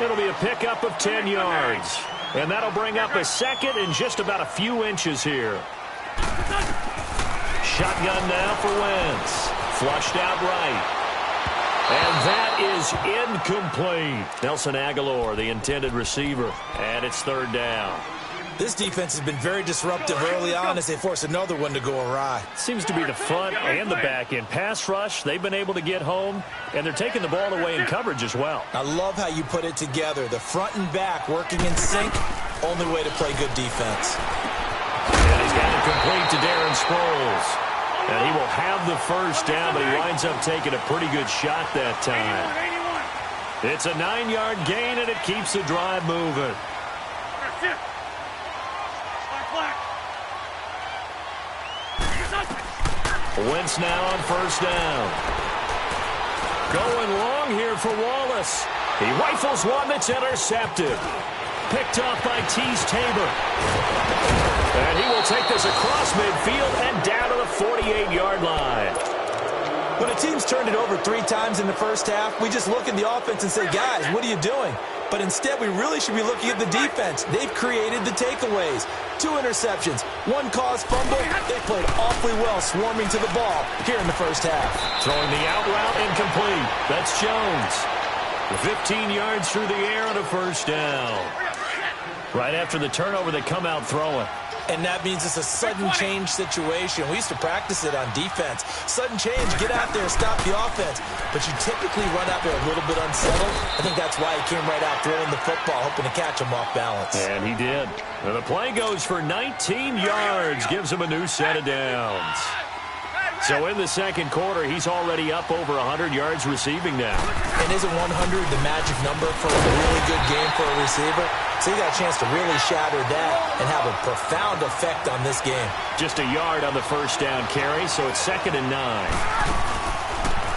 It'll be a pickup of 10 yards. And that'll bring up a 2nd and just about a few inches here. Shotgun now for Wentz. Flushed out right. And that is incomplete. Nelson Aguilar, the intended receiver. And it's 3rd down. This defense has been very disruptive early on as they force another one to go awry. Seems to be the front and the back end. Pass rush, they've been able to get home, and they're taking the ball away in coverage as well. I love how you put it together. The front and back working in sync, only way to play good defense. And he's got it complete to Darren Sproles. And he will have the 1st down, but he winds up taking a pretty good shot that time. It's a 9-yard gain, and it keeps the drive moving. Wentz now on 1st down. Going long here for Wallace. He rifles one that's intercepted. Picked off by Tease Tabor. And he will take this across midfield and down to the 48-yard line. When a team's turned it over 3 times in the first half, we just look at the offense and say, guys, what are you doing? But instead, we really should be looking at the defense. They've created the takeaways. 2 interceptions, 1 caused fumble. They played awfully well swarming to the ball here in the first half. Throwing the out route incomplete. That's Jones. 15 yards through the air on a 1st down. Right after the turnover, they come out throwing. And that means it's a sudden change situation. We used to practice it on defense. Sudden change, get out there, stop the offense. But you typically run out there a little bit unsettled. I think that's why he came right out throwing the football, hoping to catch him off balance. And he did. And the play goes for 19 yards, gives him a new set of downs. So in the 2nd quarter, he's already up over 100 yards receiving now. And isn't 100 the magic number for a really good game for a receiver? So he got a chance to really shatter that and have a profound effect on this game. Just a yard on the 1st down carry, so it's 2nd and 9.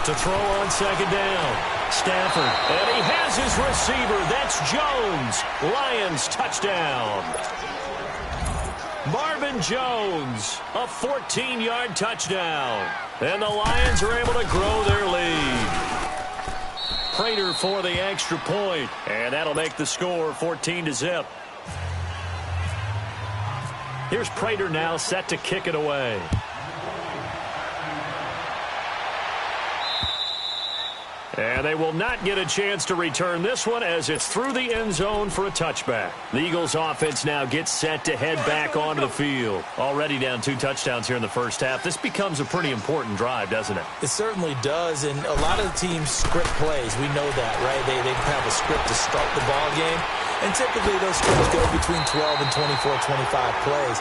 To throw on 2nd down, Stafford. And he has his receiver. That's Jones. Lions touchdown. Marvin Aaron Jones, a 14-yard touchdown. And the Lions are able to grow their lead. Prater for the extra point, and that'll make the score 14-0. Here's Prater now set to kick it away. And they will not get a chance to return this one as it's through the end zone for a touchback. The Eagles offense now gets set to head back onto the field. Already down 2 touchdowns here in the first half. This becomes a pretty important drive, doesn't it? It certainly does, and a lot of the teams script plays. We know that, right? They have a script to start the ball game, and typically those scripts go between 12 and 24, 25 plays.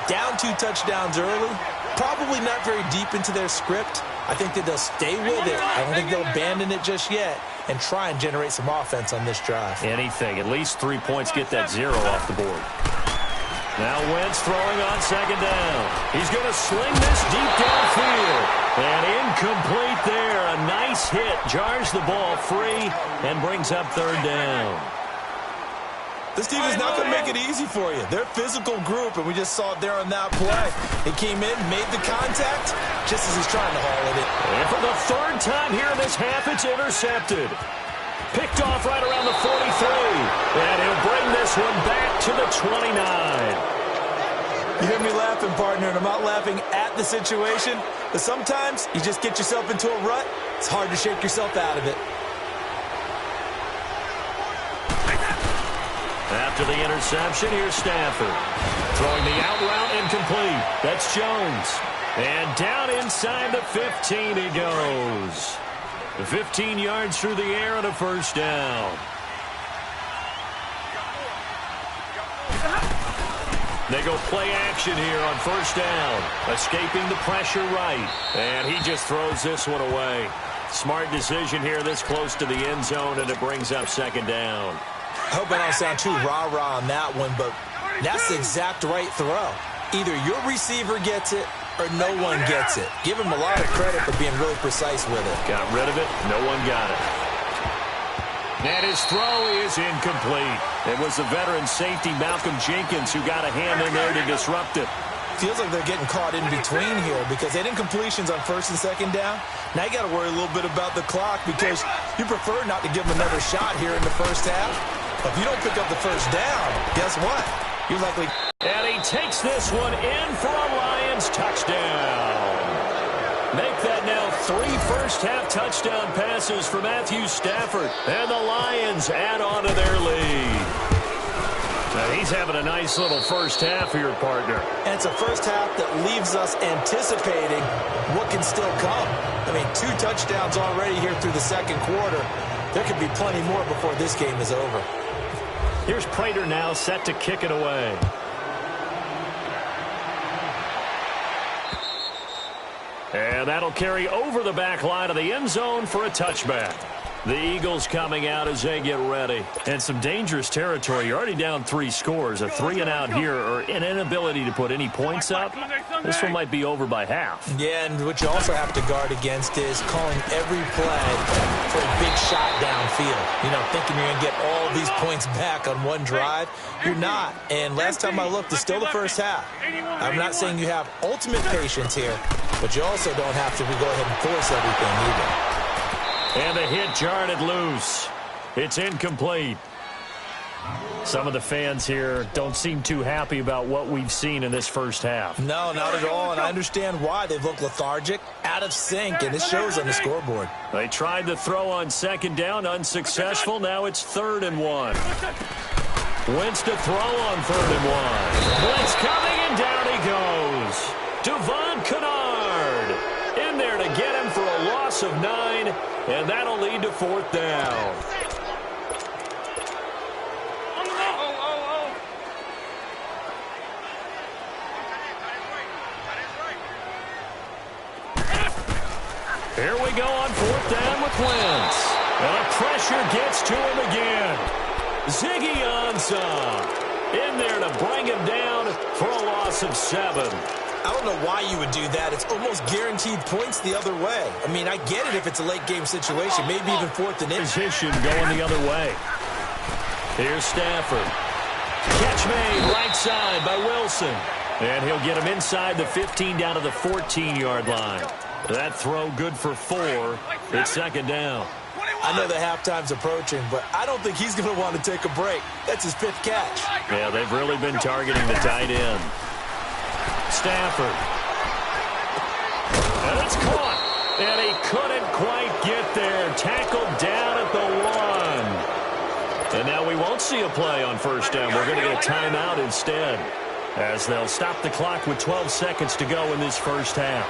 Down 2 touchdowns early, probably not very deep into their script. I think that they'll stay with it. I don't think they'll abandon it just yet and try and generate some offense on this drive. Anything. At least 3 points get that 0 off the board. Now Wentz throwing on second down. He's going to sling this deep downfield. And incomplete there. A nice hit. Jars the ball free and brings up third down. This team is not going to make it easy for you. They're a physical group, and we just saw it there on that play. He came in, made the contact, just as he's trying to haul it in. And for the 3rd time here in this half, it's intercepted. Picked off right around the 43. And he'll bring this one back to the 29. You hear me laughing, partner, and I'm not laughing at the situation, but sometimes you just get yourself into a rut. It's hard to shake yourself out of it. After the interception, here's Stafford. Throwing the out route incomplete. That's Jones. And down inside the 15 he goes. 15 yards through the air and a first down. They go play action here on first down. Escaping the pressure right. And he just throws this one away. Smart decision here this close to the end zone, and it brings up second down. I hope I don't sound too rah-rah on that one, but that's the exact right throw. Either your receiver gets it or no one gets it. Give him a lot of credit for being really precise with it. Got rid of it. No one got it. And his throw is incomplete. It was the veteran safety Malcolm Jenkins who got a hand in there to disrupt it. Feels like they're getting caught in between here because they didn't incompletions on first and second down. Now you got to worry a little bit about the clock because you prefer not to give them another shot here in the first half. But if you don't pick up the first down, guess what? You're likely... And he takes this one in for a Lions touchdown. Make that now 3 first-half touchdown passes for Matthew Stafford. And the Lions add on to their lead. Now he's having a nice little first half here, partner. And it's a first half that leaves us anticipating what can still come. I mean, 2 touchdowns already here through the second quarter. There could be plenty more before this game is over. Here's Prater now set to kick it away. And that'll carry over the back line of the end zone for a touchback. The Eagles coming out as they get ready. And some dangerous territory. You're already down 3 scores. A 3-and-out here or an inability to put any points up. This one might be over by half. Yeah, and what you also have to guard against is calling every play for a big shot downfield. You know, thinking you're going to get all these points back on one drive. You're not. And last time I looked, it's still the first half. I'm not saying you have ultimate patience here, but you also don't have to go ahead and force everything either. And the hit jarred it loose. It's incomplete. Some of the fans here don't seem too happy about what we've seen in this first half. No, not at all, and I understand why. They've looked lethargic, out of sync, and this shows on the scoreboard. They tried to throw on second down, unsuccessful. Now it's 3rd and 1. Wentz to throw on 3rd and 1. Blitz coming, and down he goes. Devon Kennard in there to get him for a loss of 9, and that'll lead to 4th down. Here we go on 4th down with Wentz. And the pressure gets to him again. Ziggy Ansah in there to bring him down for a loss of 7. I don't know why you would do that. It's almost guaranteed points the other way. I mean, I get it if it's a late game situation, maybe even 4th and inch. Position going the other way. Here's Stafford. Catch made right side by Wilson. And he'll get him inside the 15 down to the 14-yard line. That throw good for 4. It's second down. I know the halftime's approaching, but I don't think he's going to want to take a break. That's his 5th catch. Yeah, they've really been targeting the tight end. Stafford. And it's caught. And he couldn't quite get there. Tackled down at the 1. And now we won't see a play on first down. We're going to get a timeout instead, as they'll stop the clock with 12 seconds to go in this first half.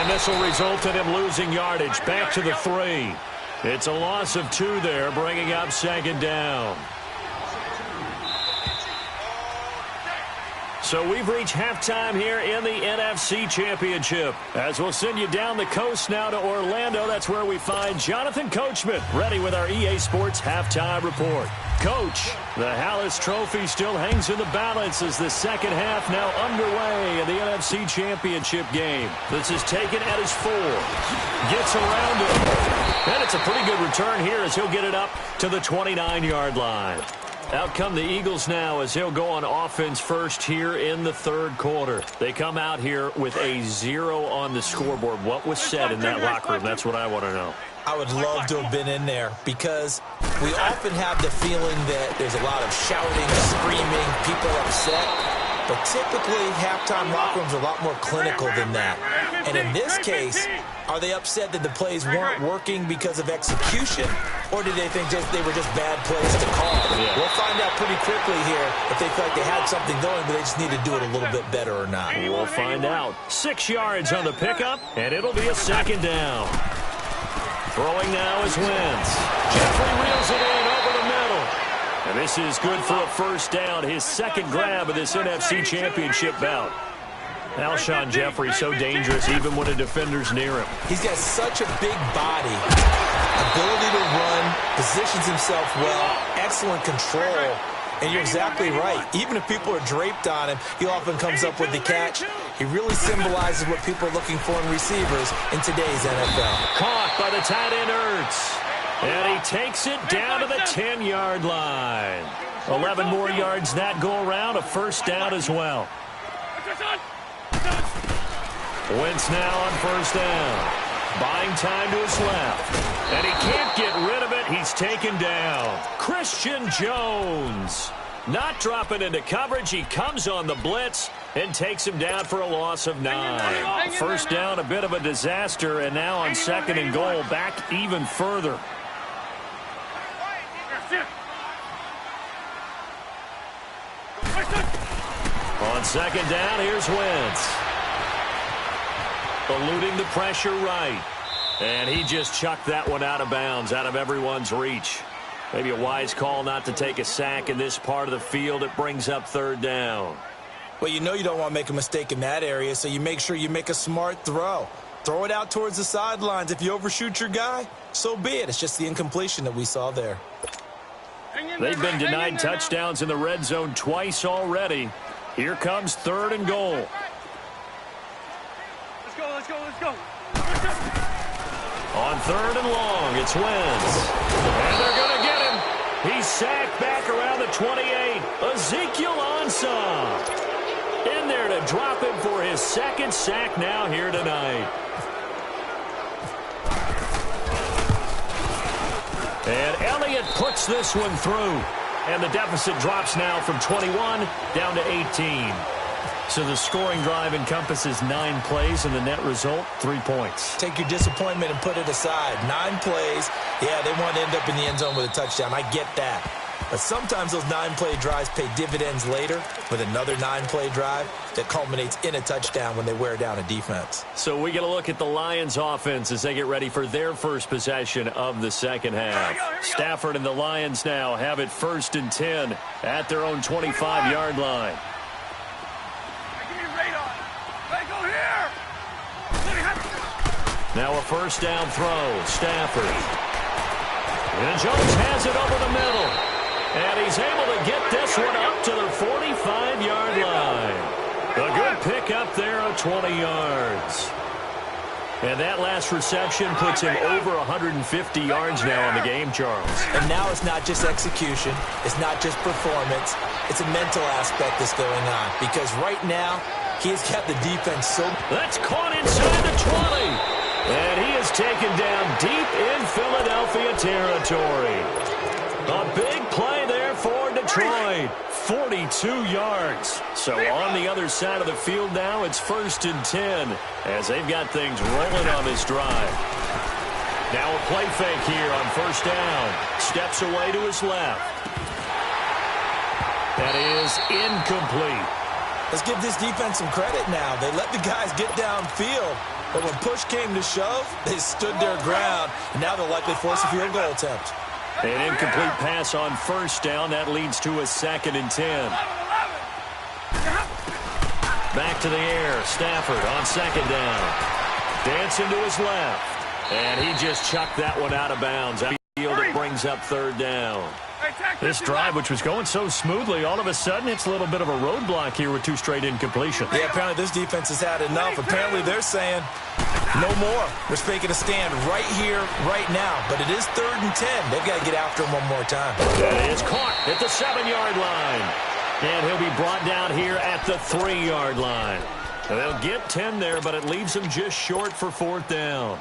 This will result in him losing yardage back to the 3. It's a loss of 2 there, bringing up second down. So we've reached halftime here in the NFC Championship. As we'll send you down the coast now to Orlando, that's where we find Jonathan Coachman, ready with our EA Sports Halftime Report. Coach, the Hallis Trophy still hangs in the balance as the second half now underway in the NFC Championship game. This is taken at his 4. Gets around it. And it's a pretty good return here as he'll get it up to the 29-yard line. Out come the Eagles now as he'll go on offense first here in the third quarter. They come out here with a 0 on the scoreboard. What was said in that locker room? That's what I want to know. I would love to have been in there because we often have the feeling that there's a lot of shouting, screaming, people upset. But typically, halftime locker rooms are a lot more clinical than that. And in this case, are they upset that the plays weren't working because of execution, or did they think they were just bad plays to call? Yeah. We'll find out pretty quickly here if they feel like they had something going, but they just need to do it a little bit better or not. We'll find out. 6 yards on the pickup, and it'll be a second down. Throwing now is Wentz. Jeffrey reels it in over the middle. And this is good for a first down, his second grab of this NFC Championship bout. Alshon Jeffrey so dangerous even when a defender's near him. He's got such a big body, ability to run, positions himself well, excellent control. And you're exactly right. Even if people are draped on him, he often comes up with the catch. He really symbolizes what people are looking for in receivers in today's NFL. Caught by the tight end Ertz. And he takes it down to the 10-yard line. 11 more yards that go around, a first down as well. Wentz now on first down. Buying time to his left. And he can't get rid of it. He's taken down. Christian Jones. Not dropping into coverage. He comes on the blitz and takes him down for a loss of 9. First down, a bit of a disaster. And now on second and goal, back even further. On second down, here's Wentz. Eluding the pressure right. And he just chucked that one out of bounds, out of everyone's reach. Maybe a wise call not to take a sack in this part of the field. It brings up third down. Well, you know you don't want to make a mistake in that area, so you make sure you make a smart throw. Throw it out towards the sidelines. If you overshoot your guy, so be it. It's just the incompletion that we saw there. They've been denied touchdowns in the red zone twice already. Here comes third and goal. Let's go. On third and long, it's Wentz. And they're going to get him. He's sacked back around the 28. Ezekiel Ansah in there to drop him for his second sack now here tonight. And Elliott puts this one through. And the deficit drops now from 21 down to 18. So the scoring drive encompasses 9 plays, and the net result, 3 points. Take your disappointment and put it aside. 9 plays. Yeah, they want to end up in the end zone with a touchdown. I get that. But sometimes those 9-play drives pay dividends later with another 9-play drive that culminates in a touchdown when they wear down a defense. So we get a look at the Lions offense as they get ready for their first possession of the second half. Stafford and the Lions now have it 1st and 10 at their own 25-yard line. Now a first down throw. Stafford. And Jones has it over the middle. And he's able to get this one up to the 45-yard line. A good pick up there of 20 yards. And that last reception puts him over 150 yards now on the game, Charles. And now it's not just execution. It's not just performance. It's a mental aspect that's going on. Because right now, he has kept the defense so... That's caught inside the 20. And he is taken down deep in Philadelphia territory. A big play there for Detroit. 42 yards. So on the other side of the field now, it's 1st and 10 as they've got things rolling on this drive. Now a play fake here on 1st down. Steps away to his left. That is incomplete. Let's give this defense some credit now. They let the guys get downfield. But when push came to shove, they stood their ground. And now they'll likely force a field goal attempt. An incomplete pass on 1st down. That leads to a 2nd and 10. Back to the air. Stafford on 2nd down. Dancing to his left. And he just chucked that one out of bounds. It brings up 3rd down. This drive, which was going so smoothly, all of a sudden it's a little bit of a roadblock here with 2 straight incompletions. Yeah, apparently this defense has had enough. Apparently they're saying no more. We're making a stand right here, right now. But it is 3rd and 10. They've got to get after him one more time. That is caught at the 7-yard line. And he'll be brought down here at the 3-yard line. They'll get 10 there, but it leaves them just short for 4th down.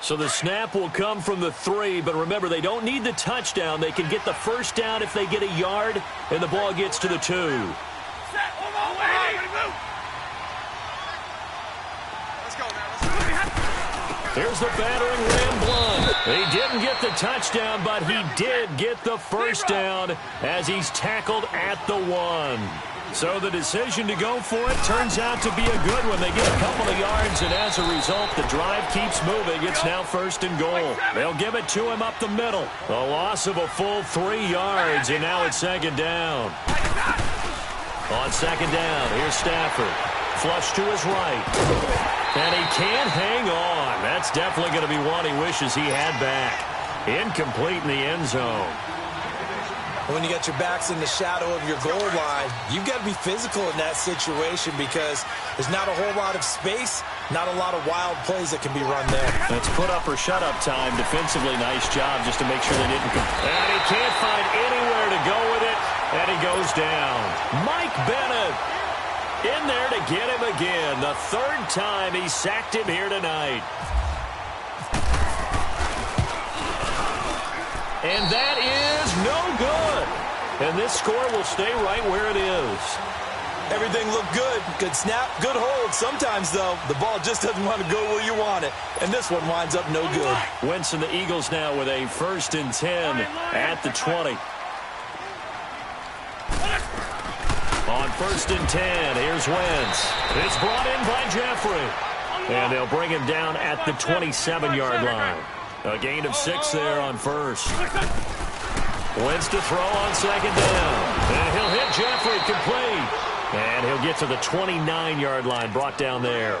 So the snap will come from the 3, but remember, they don't need the touchdown. They can get the 1st down if they get a yard, and the ball gets to the 2. Here's the battering ram Blunt. He didn't get the touchdown, but he did get the 1st down as he's tackled at the 1. So the decision to go for it turns out to be a good one. They get a couple of yards, and as a result, the drive keeps moving. It's now 1st and goal. They'll give it to him up the middle. A loss of a full 3 yards, and now it's 2nd down. On 2nd down, here's Stafford. Flush to his right. And he can't hang on. That's definitely going to be one he wishes he had back. Incomplete in the end zone. When you got your backs in the shadow of your goal line, you've got to be physical in that situation because there's not a whole lot of space, not a lot of wild plays that can be run there. That's put up or shut up time. Defensively, nice job just to make sure they didn't come. And he can't find anywhere to go with it, and he goes down. Mike Bennett in there to get him again. The 3rd time he sacked him here tonight. And that is no good. And this score will stay right where it is. Everything looked good. Good snap, good hold. Sometimes, though, the ball just doesn't want to go where you want it. And this one winds up no good. Wentz and the Eagles now with a 1st and 10 at the 20. On 1st and 10, here's Wentz. It's brought in by Jeffrey. And they'll bring him down at the 27-yard line. A gain of 6 there on 1st. Wentz to throw on 2nd down. And he'll hit Jeffrey complete. And he'll get to the 29-yard line, brought down there.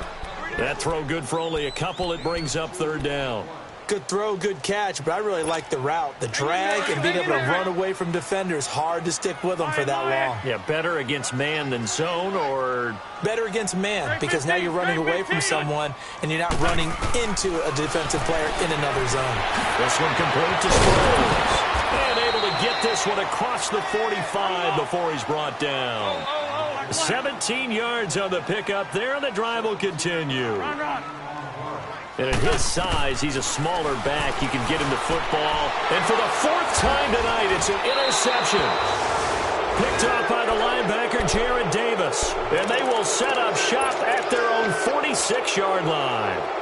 That throw good for only a couple. It brings up 3rd down. Good throw, good catch, but I really like the route. The drag and being able to run away from defenders, hard to stick with them for that long. Yeah, better against man than zone, or? Better against man, because now you're running away from someone and you're not running into a defensive player in another zone. This one complete to Sproles. And able to get this one across the 45 before he's brought down. 17 yards on the pickup there, and the drive will continue. And at his size, he's a smaller back. You can get him the football. And for the 4th time tonight, it's an interception. Picked off by the linebacker, Jared Davis. And they will set up shop at their own 46-yard line.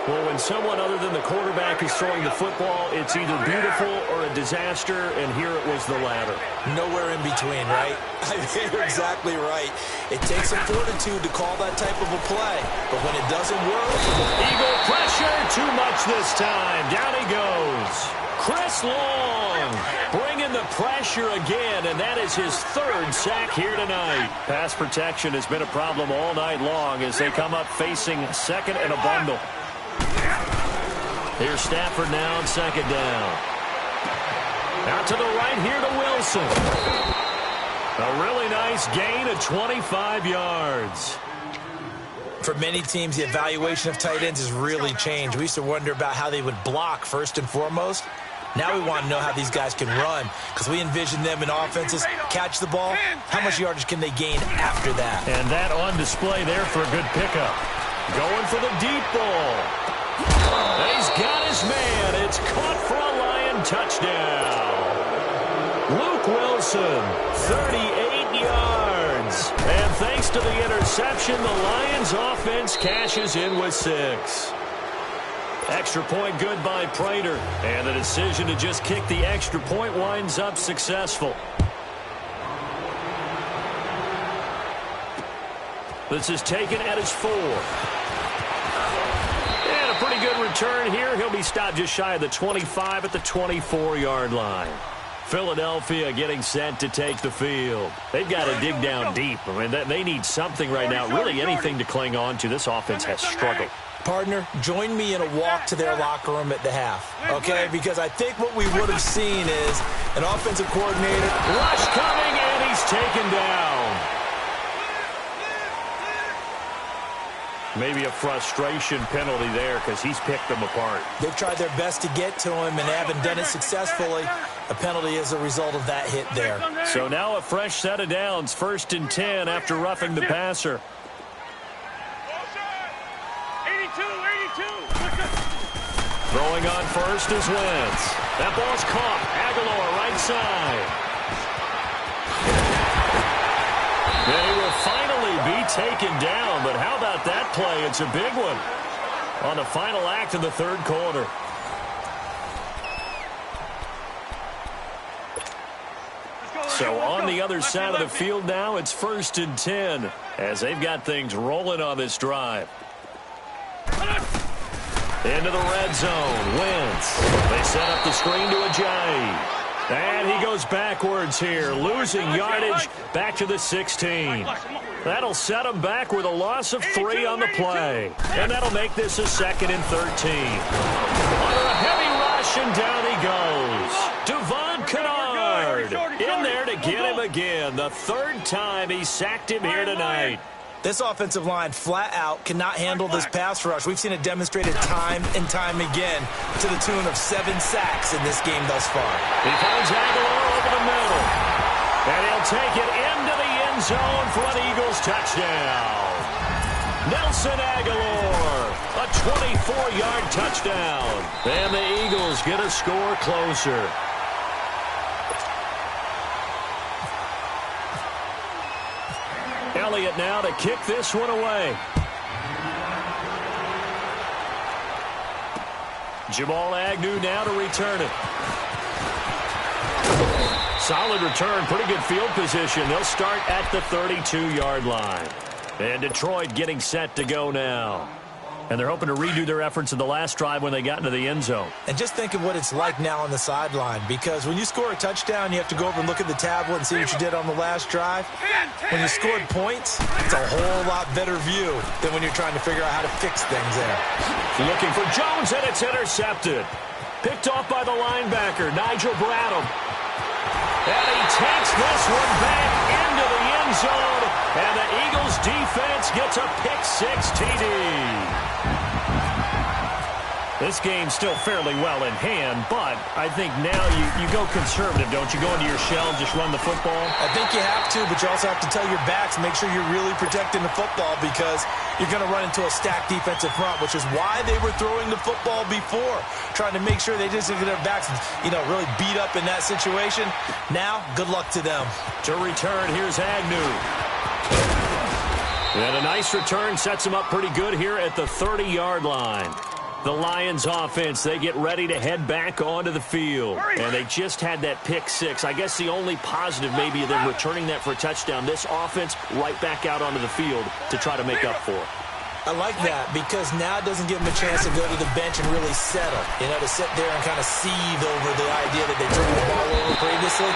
Well, when someone other than the quarterback is throwing the football, it's either beautiful or a disaster, and here it was the latter. Nowhere in between, right? I mean, you're exactly right. It takes some fortitude to call that type of a play, but when it doesn't work... Eagle pressure, too much this time. Down he goes. Chris Long bringing the pressure again, and that is his 3rd sack here tonight. Pass protection has been a problem all night long as they come up facing 2nd and a bundle. Here's Stafford now on 2nd down. Out to the right here to Wilson. A really nice gain of 25 yards. For many teams, the evaluation of tight ends has really changed. We used to wonder about how they would block first and foremost. Now we want to know how these guys can run, because we envision them in offenses catch the ball. How much yardage can they gain after that? And that on display there for a good pickup. Going for the deep ball. He's got his man. It's caught for a Lion touchdown. Luke Wilson, 38 yards. And thanks to the interception, the Lions offense cashes in with 6. Extra point good by Prater. And the decision to just kick the extra point winds up successful. This is taken at his 4. And a pretty good return here. He'll be stopped just shy of the 25 at the 24-yard line. Philadelphia getting set to take the field. They've got to dig down deep. I mean, they need something right now, really anything to cling on to. This offense has struggled. Partner, join me in a walk to their locker room at the half, okay? Because I think what we would have seen is an offensive coordinator. Rush coming, and he's taken down. Maybe a frustration penalty there because he's picked them apart. They've tried their best to get to him and haven't done it successfully. A penalty as a result of that hit there. So now a fresh set of downs, 1st and 10 after roughing the passer. 82. Throwing on first is Wentz. That ball's caught. Aguilar right side. They will finally be taken down, but how about that play? It's a big one on the final act of the 3rd quarter. So on the other side of the field now, it's 1st and 10 as they've got things rolling on this drive. Into the red zone. Wentz. They set up the screen to Ajayi. And he goes backwards here, losing yardage back to the 16. That'll set him back with a loss of 3 on the play. And that'll make this a 2nd and 13. Under a heavy rush, and down he goes. Devon Kennard in there to get him again. The 3rd time he sacked him here tonight. This offensive line flat out cannot handle this pass rush. We've seen it demonstrated time and time again to the tune of 7 sacks in this game thus far. He finds Aguilar over the middle. And he'll take it into the end zone for an Eagles touchdown. Nelson Aguilar, a 24-yard touchdown. And the Eagles get a score closer. Elliott now to kick this one away. Jamal Agnew now to return it. Solid return, pretty good field position. They'll start at the 32-yard line. And Detroit getting set to go now. And they're hoping to redo their efforts in the last drive when they got into the end zone. And just think of what it's like now on the sideline, because when you score a touchdown, you have to go over and look at the tablet and see what you did on the last drive. When you scored points, it's a whole lot better view than when you're trying to figure out how to fix things there. Looking for Jones, and it's intercepted. Picked off by the linebacker, Nigel Bradham. And he takes this one back into the end zone, and the Eagles defense gets a pick-6 TD. This game's still fairly well in hand, but I think now you go conservative, don't you? Go into your shell and just run the football? I think you have to, but you also have to tell your backs, make sure you're really protecting the football, because you're going to run into a stacked defensive front, which is why they were throwing the football before, trying to make sure they just get their backs, really beat up in that situation. Now, good luck to them. To return, here's Agnew. And a nice return sets him up pretty good here at the 30-yard line. The Lions offense, they get ready to head back onto the field. And they just had that pick-6. I guess the only positive maybe of them returning that for a touchdown. This offense right back out onto the field to try to make up for it. I like that, because now it doesn't give them a chance to go to the bench and really settle. To sit there and kind of seethe over the idea that they turned the ball over previously.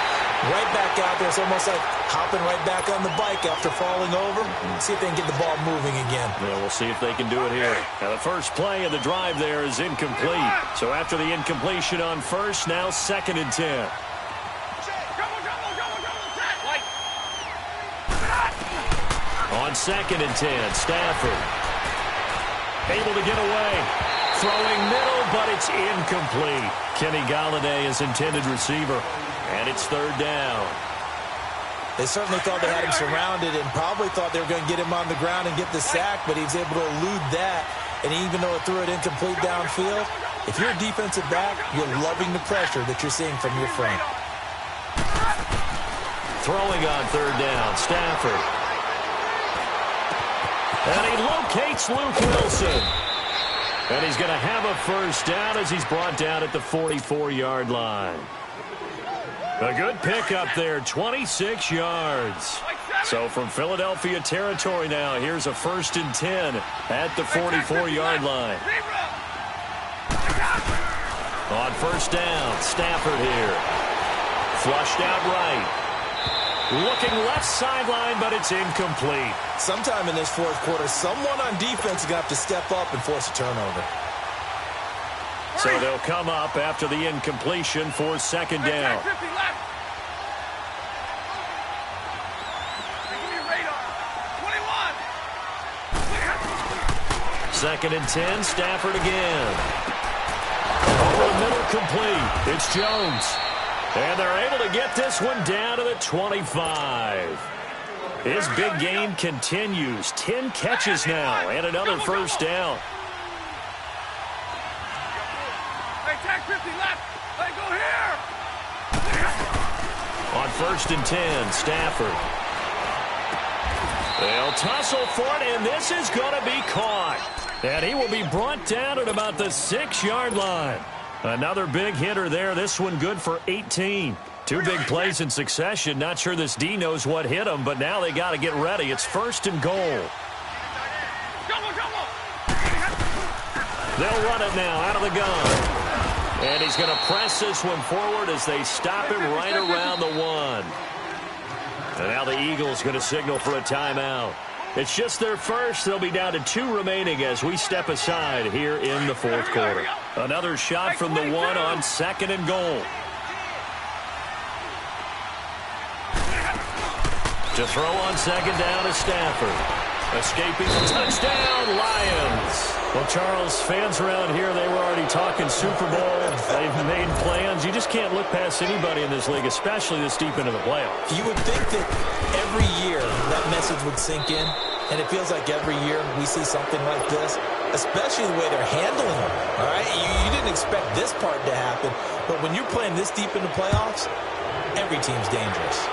Right back out there. It's almost like hopping right back on the bike after falling over. See if they can get the ball moving again. Yeah, we'll see if they can do it here. Now, the first play of the drive there is incomplete. So after the incompletion on first, now 2nd and 10. On 2nd and 10, Stafford. Able to get away. Throwing middle, but it's incomplete. Kenny Galladay is intended receiver, and it's 3rd down. They certainly thought they had him surrounded and probably thought they were going to get him on the ground and get the sack, but he was able to elude that. And even though it threw it incomplete downfield, if you're a defensive back, you're loving the pressure that you're seeing from your front. Throwing on 3rd down, Stafford. And he locates Luke Wilson. And he's going to have a 1st down as he's brought down at the 44-yard line. A good pickup there, 26 yards. So from Philadelphia territory now, here's a 1st and 10 at the 44-yard line. On 1st down, Stafford here. Flushed out right. Looking left sideline, but it's incomplete. Sometime in this 4th quarter, someone on defense is going to have to step up and force a turnover. So they'll come up after the incompletion for 2nd down. 2nd and 10, Stafford again. Over the middle, complete. It's Jones. And they're able to get this one down to the 25. His big game continues. 10 catches now and another 1st down. Hey, tag 50 left. Hey, go here. On 1st and 10, Stafford. They'll tussle for it, and this is going to be caught. And he will be brought down at about the 6-yard line. Another big hitter there. This one good for 18. 2 big plays in succession. Not sure this D knows what hit him, but now they got to get ready. It's 1st and goal. They'll run it now out of the gun. And he's going to press this one forward as they stop him right around the 1. And now the Eagles going to signal for a timeout. It's just their first. They'll be down to 2 remaining as we step aside here in the 4th quarter. Another shot from the 1 on 2nd and goal. To throw on 2nd down is Stafford. Escaping the touchdown, Lions. Well, Charles, fans around here, they were already talking Super Bowl. They've made plans. You just can't look past anybody in this league, especially this deep into the playoffs. You would think that every year that message would sink in, and it feels like every year we see something like this, especially the way they're handling it. All right, you didn't expect this part to happen, but when you're playing this deep in the playoffs, every team's dangerous.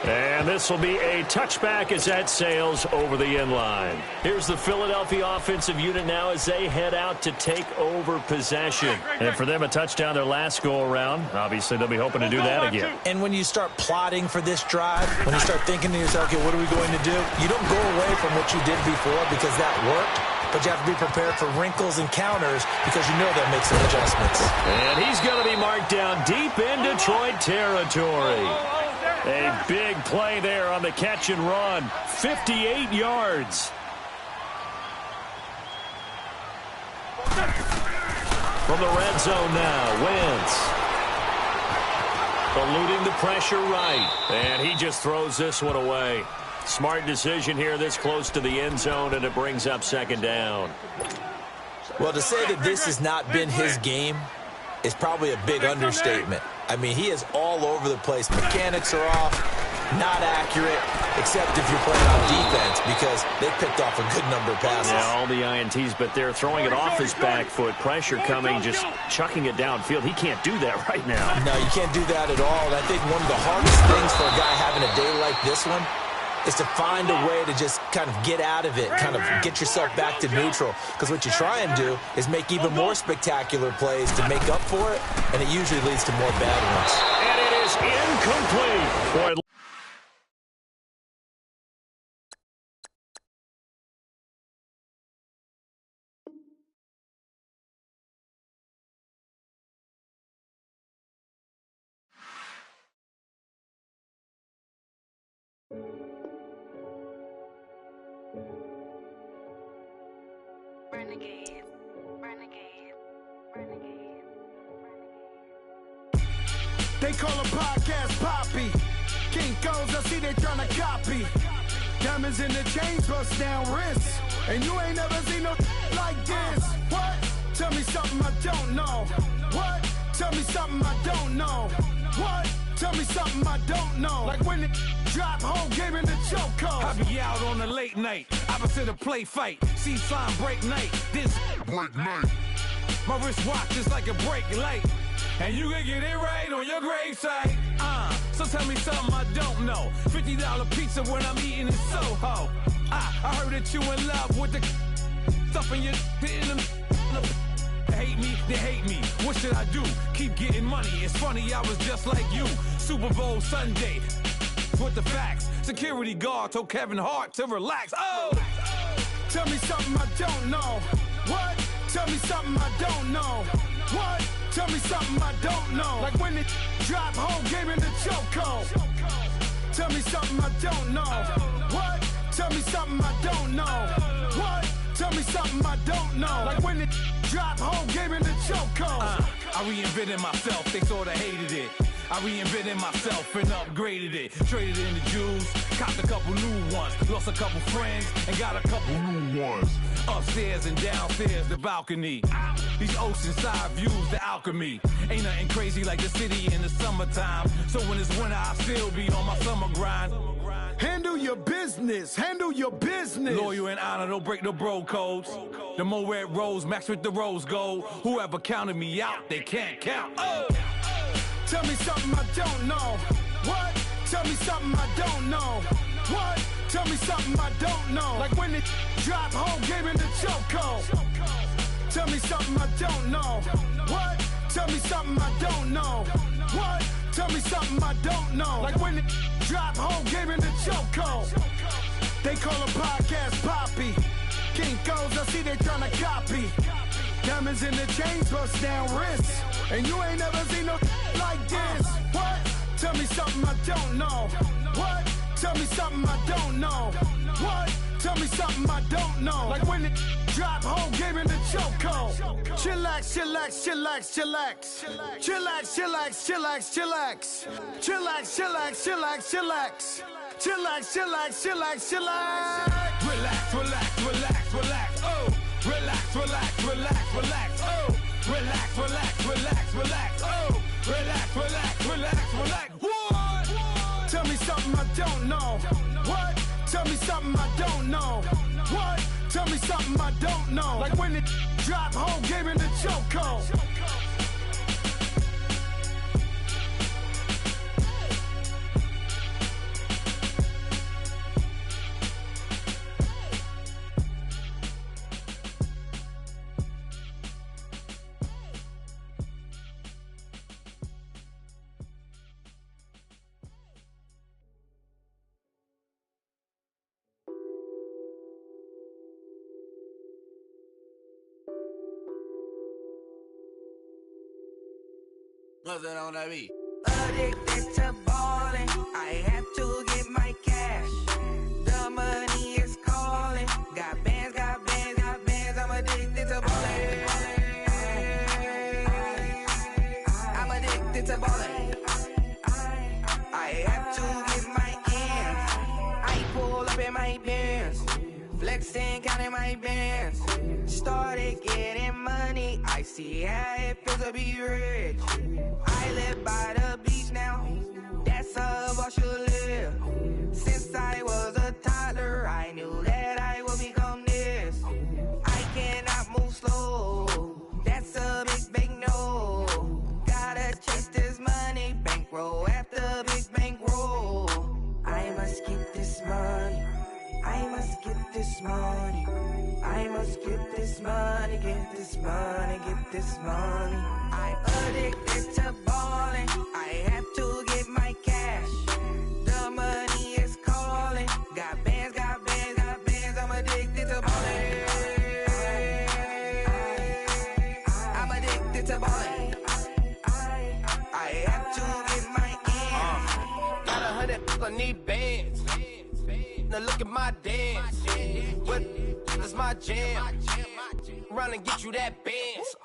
And this will be a touchback as that sails over the end line. Here's the Philadelphia offensive unit now as they head out to take over possession. And for them, a touchdown their last go-around. Obviously, they'll be hoping to do that again. And when you start plotting for this drive, when you start thinking to yourself, okay, what are we going to do? You don't go away from what you did before because that worked. But you have to be prepared for wrinkles and counters because you know they'll make some adjustments. And he's going to be marked down deep in Detroit territory. A big play there on the catch and run. 58 yards. From the red zone now, Wentz. Eluding the pressure right. And he just throws this one away. Smart decision here this close to the end zone, and it brings up 2nd down. Well, to say that this has not been his game is probably a big understatement. I mean, he is all over the place. Mechanics are off, not accurate, except if you're playing on defense because they picked off a good number of passes. Yeah, all the INTs, but they're throwing it off his back foot. Pressure coming, just chucking it downfield. He can't do that right now. No, you can't do that at all. And I think one of the hardest things for a guy having a day like this one is to find a way to just kind of get out of it, kind of get yourself back to neutral. Because what you try and do is make even more spectacular plays to make up for it, and it usually leads to more bad ones. And it is incomplete. Boy, Renegade, renegade, renegade, renegade. They call him Podcast Poppy. Kinkos, I see they tryna copy. Diamonds in the chains, bust down wrists. And you ain't never seen no like this. What? Tell me something I don't know. What? Tell me something I don't know. What? Tell me something I don't know. Like when it drop, whole game in the chokehold. I be out on a late night, opposite a play fight. See sign break night, this break night. My wristwatch is like a brake light. And you can get it right on your gravesite. So tell me something I don't know. $50 pizza when I'm eating in Soho. I heard that you in love with the stuff in your in the hate me, they hate me. What should I do? Keep getting money. It's funny, I was just like you. Super Bowl Sunday with the facts. Security guard told Kevin Hart to relax. Oh! Tell me something I don't know. What? Tell me something I don't know. What? Tell me something I don't know. Like when it drop, whole game in the chokehold. Tell me something I don't know. What? Tell me something I don't know. What? Tell me something I don't know. Like when it drop, whole game in the chokehold. I reinvented myself, they sorta hated it. I reinvented myself and upgraded it. Traded in the Jews, copped a couple new ones. Lost a couple friends and got a couple new ones. Upstairs and downstairs, the balcony. These oceanside views, the alchemy. Ain't nothing crazy like the city in the summertime. So when it's winter, I still be on my summer grind. Handle your business, handle your business. Loyal and honor, don't break the bro codes. The more red rose, max with the rose gold. Whoever counted me out, they can't count. Oh! Tell me something I don't know. What? Tell me something I don't know. What? Tell me something I don't know. Like when it drop, whole game in the chokehold. Tell me something I don't know. What? Tell me something I don't know. What? Tell me something I don't know. Like when it drop, whole game in the chokehold. They call a podcast Poppy. Kinkos, I see they tryna copy. Diamonds in the chains, bust down wrists. And you ain't never seen no like this. What? Tell me something I don't know. What? Tell me something I don't know. What? Tell me something I don't know. Like when it drop, whole game in the chokehold. Chillax, chillax, chillax, chillax. Chillax, chillax, chillax, chillax. Chillax, chillax, chillax, chillax. Chillax, chillax, chillax, chillax. Relax, relax, relax, relax. Oh! Relax, relax, relax, relax. Oh! Relax, relax, relax, relax. Oh! Relax, relax, relax, relax. What? Tell me something I don't know. What? Tell me something I don't know. What? Tell me something I don't know. Like when it drop, whole game in the chokehold. What's that on that beat? Addicted to ballin', I have to get my cash. The money is calling. Got bands, got bands, got bands. I'm addicted to ballin'. I'm addicted to ballin'. I have to get my ends. I pull up in my Benz, flexing, counting my bands. Started getting money. I see how it feels to be rich. I live by the beach now, that's how I should live. Since I was a toddler, I knew that I would become this. I cannot move slow, that's a big, big no. Gotta chase this money, bankroll after big bankroll. I must get this money, I must get this money. I must get this money, get this money, get this money. I'm addicted to ballin', I have to get my cash. The money is calling. Got bands, got bands, got bands. I'm addicted to ballin'. I'm addicted to ballin'. I have to get my ends. Got 100, I need bands. Now look at my dance. What is my jam? Run and get you that bands.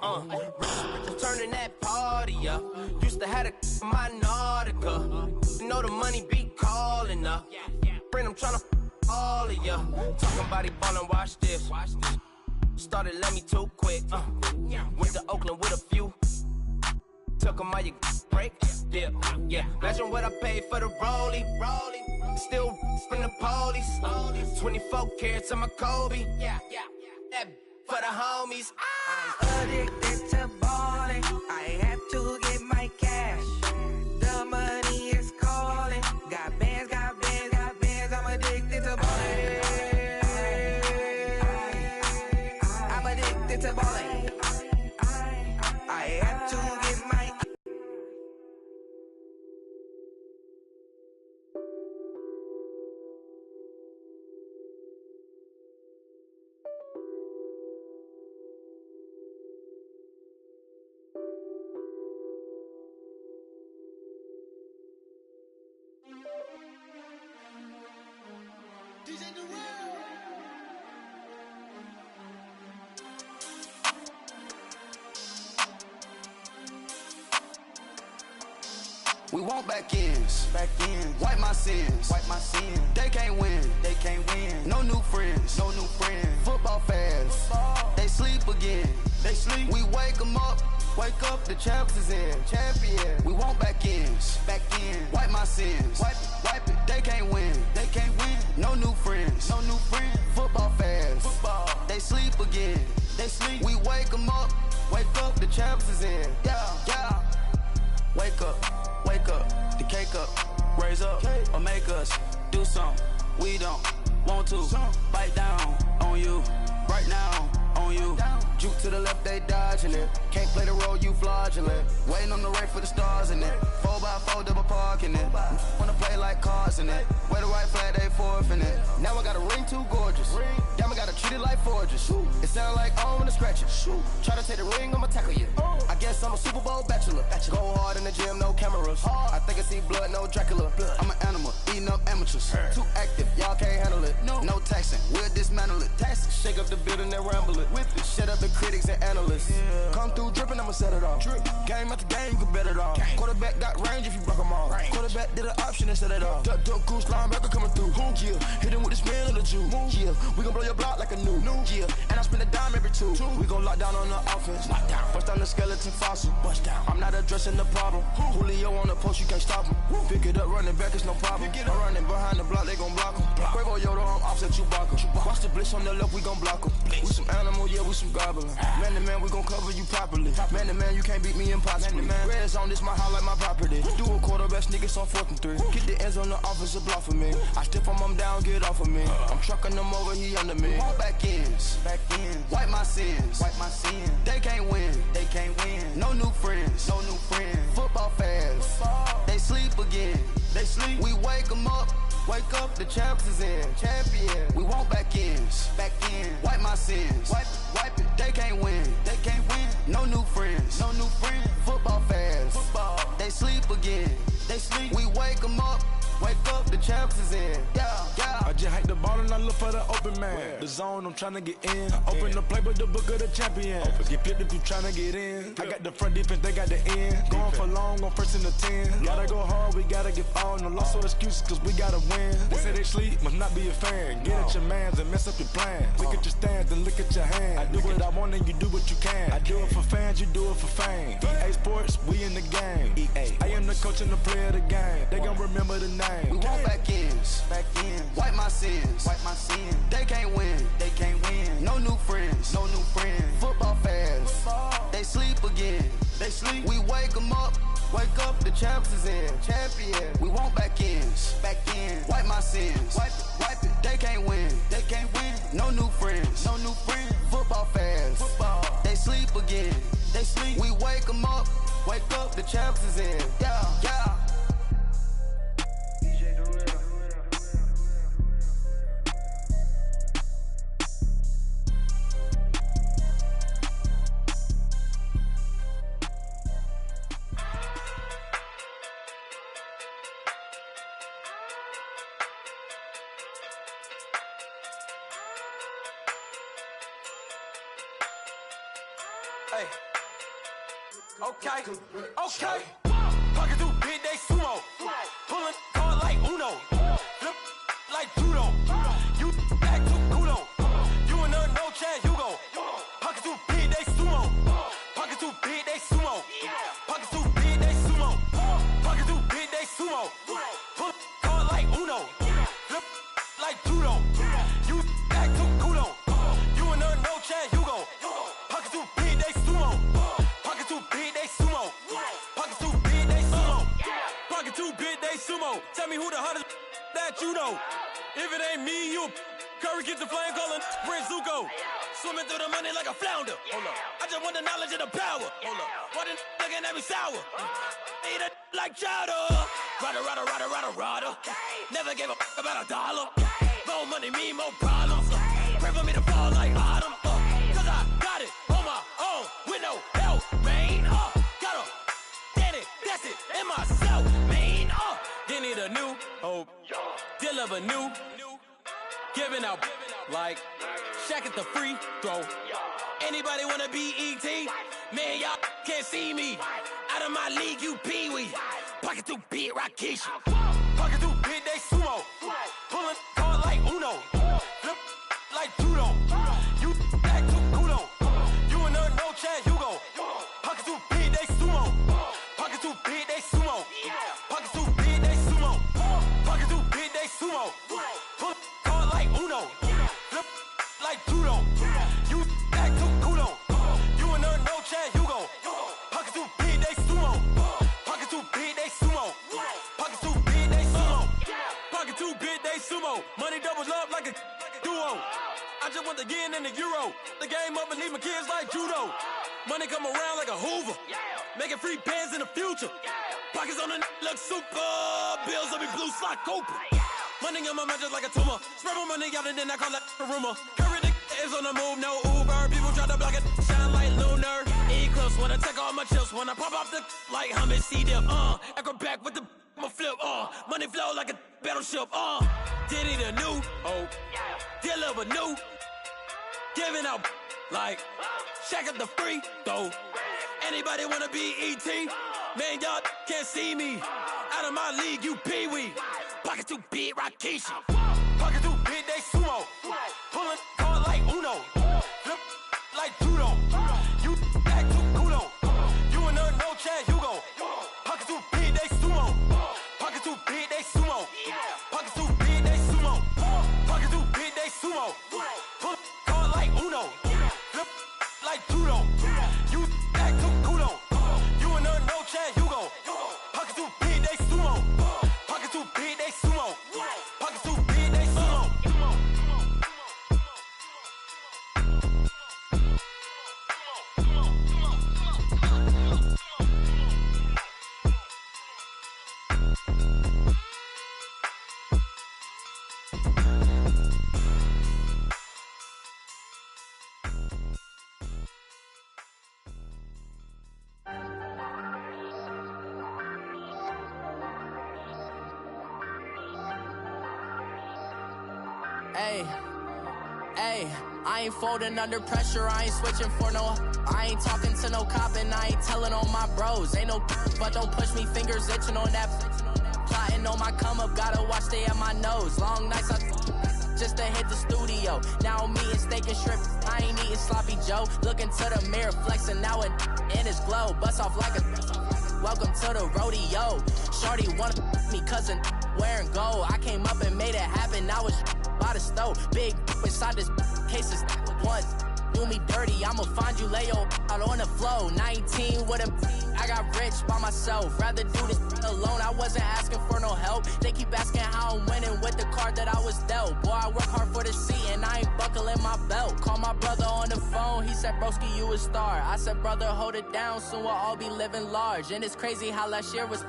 Turning that party up. Used to have a my Nautica. You know the money be called. enough. Friend, I'm tryna all of ya. Talking about he ballin', watch this. Started let me too quick. Went to Oakland with a few. Took him all you break. Yeah. Imagine what I paid for the rollie. Still from the police. 24 carats on my Kobe. That for the homies. I'm addicted to ballin'. I have to get my cash. The money is calling. Got bands, got bands, got bands. I'm addicted to ballin'. I'm addicted to ballin'. I have to get my. We want back ends, wipe my sins, They can't win, No new friends, Football fans, they sleep again, We wake them up, the champs is in, champion. We want back ends, wipe my sins, wipe it. They can't win, No new friends, Football fans, they sleep again, We wake them up, the champs is in, yeah. Wake up, the cake up, raise up, or make us do something we don't want to. Bite down on you, right now on you. Juke to the left, they dodging it. Can't play the role, you fraudulent. Waiting on the right for the stars in it. 4x4 double parking it. Wanna play like cars in it. Wear the white flag, they forfeiting it. Now I got a ring too gorgeous. Damn, I gotta treat it like forges. It sound like I wanna scratch it. Try to take the ring, I'ma tackle you. I guess I'm a Super Bowl bachelor. Go hard in the gym, no cameras. I think I see blood, no Dracula. I'm an animal, eating up amateurs. Too active, y'all can't handle it. No taxing, we'll dismantle it. Shake up the building and ramble it. Shut up the critics and analysts. Come through dripping, I'ma set it off. Game after game, you can bet it off. Quarterback got range if you block them off. Quarterback did an option and set it off. Duck, goose, linebacker coming through. Yeah, hit him with the spin of the Jew. Yeah, we gon' blow your block like a new. Yeah, and I spend a dime every two. We gon' lock down on the offense. Bust down the skeleton fossil. I'm not addressing the problem. Julio on the post, you can't stop him. Pick it up, running back, it's no problem. I'm running behind the block, they gon' block him. Quavo Yoda, I'm offset Chewbacca. Watch the blitz on the left, we gon' block him. We some animal, yeah, we some goblin. Man to man, we gon' cover you properly. Man to man, you can't beat me impossibly. Red zone, this my house like my property. Do a quarterback niggas on 4th and 3. Get the ends on the offensive block for me. I stiff him down, get off of me. I'm trucking them over, he under me. Back ends, wipe my sins, They can't win, No new friends, Football fans, they sleep again, We wake them up, the champs is in, champion. We want back ends, wipe my sins, wipe it. They can't win, No new friends, Football fans, they sleep again, We wake them up, the champs is in, yeah. I just hike the ball and I look for the open man. The zone, I'm tryna get in. Open the playbook, the book of the champion. Get flipped if you tryna get in. I got the front defense, they got the end. Going for long, on 1st and the 10. Gotta go hard, we gotta get all. No loss or excuses, cause we gotta win. They say they sleep, must not be a fan. Get at your mans and mess up your plans. Look at your stance and look at your hands. I do what I want and you do what you can. I do it for fans, you do it for fame. EA Sports, we in the game. I am the coach and the player of the game. They gon' remember the name. We want back ends, wipe my sins, They can't win, No new friends, Football fans, they sleep again, We wake them up, the champs is in, champion. We want back ends, wipe my sins, wipe it. They can't win, No new friends, Football fans, they sleep again, We wake them up, the champs is in, yeah. Hey. Okay. Pocket through big day sumo. Pulling hard like Uno. Uno. Flip like judo. You act too kudo. You and her no chance, you go. Pocket too big, they sumo. Pocket too big, they sumo. Pocket too big, they sumo. Pocket too big, they sumo. Tell me who the hottest that you know. If it ain't me, you Curry gets the flame calling Prince Zuko. Swimming through the money like a flounder. Hold up. I just want the knowledge and the power. Hold up. Why the looking at me sour? Eat it like chowder. Rada. Never gave a fuck about $1. More money mean more problems. Pray for me to fall like autumn. Cause I got it on my own with no help, man. Gotta get it, that's it, in myself, man. They need a new hope. Deal of a new. Giving out like Shaq at the free throw. Anybody wanna be E.T.? Man, y'all can't see me. Out of my league, you pee-wee. Pocket too big, Rakesh. Pocket too big, they sumo. Pulling card like Uno. Flip like judo. You act too kudo. You and her no chance, you go. Pocket too big, they sumo. Pocket too big, they sumo. Pocket too big, they sumo. Pocket too big, they sumo. Pull card like Uno. Flip like judo. You act too kudo. You and her no chance, you go. Pocket too big, they sumo. Pocket too big, they sumo. Pocket too big, they sumo. Pocket too big, they sumo. Money doubles up like a duo. I just want the yen and the euro. The game up and leave my kids like judo. Money come around like a Hoover. Making free bands in the future. Pockets on the look super. Bills will be blue slot Cooper. Money on my mind just like a tumor. Spread my money out and then I call that a rumor. Curry the is on the move, no Uber. People try to block it, shine like lunar. Eclipse when I take all my chips. When I pop off the like hummus C-dip. Acrobat with the flip. Money flow like a battleship. Diddy the new hope. Deliver new. Giving out like Shaq at the free throw. Anybody wanna be E.T.? Man, y'all can't see me. Out of my league, you pee-wee. Pocket too big, Rakesh. Pocket too big, they sumo. Pulling card like Uno. Flip like judo. You act too kudo. You and her no chance, you go. Pocket too big, they sumo. Pocket too big, they sumo. Pocket too big, they sumo. Pocket too big, they sumo. Pull card like Uno. Flip like judo. You act too kudo. You and her no chance, you go. Pocket too big, they sumo. Pocket too big, they sumo. Pocket too big, they sumo. Hey, I ain't folding under pressure, I ain't switching for no. I ain't talking to no cop and I ain't telling on my bros. Ain't no but don't push me, fingers itching on that. Plotting on my come up, gotta watch stay at my nose. Long nights just to hit the studio. Now I'm eating steak and shrimp, I ain't eating sloppy Joe. Looking to the mirror, flexing now and in his glow. Bust off like a welcome to the rodeo. Shorty wanna me cousin wearing gold. I came up and made it happen, now it's by the stove. Big inside this case is once. Do me dirty, I'ma find you, lay your out on the flow. 19 with a I got rich by myself. Rather do this alone, I wasn't asking for no help. They keep asking how I'm winning with the card that I was dealt. Boy, I work hard for the seat and I ain't buckling my belt. Call my brother on the phone, he said, broski, you a star. I said, brother, hold it down, soon we'll all be living large. And it's crazy how last year was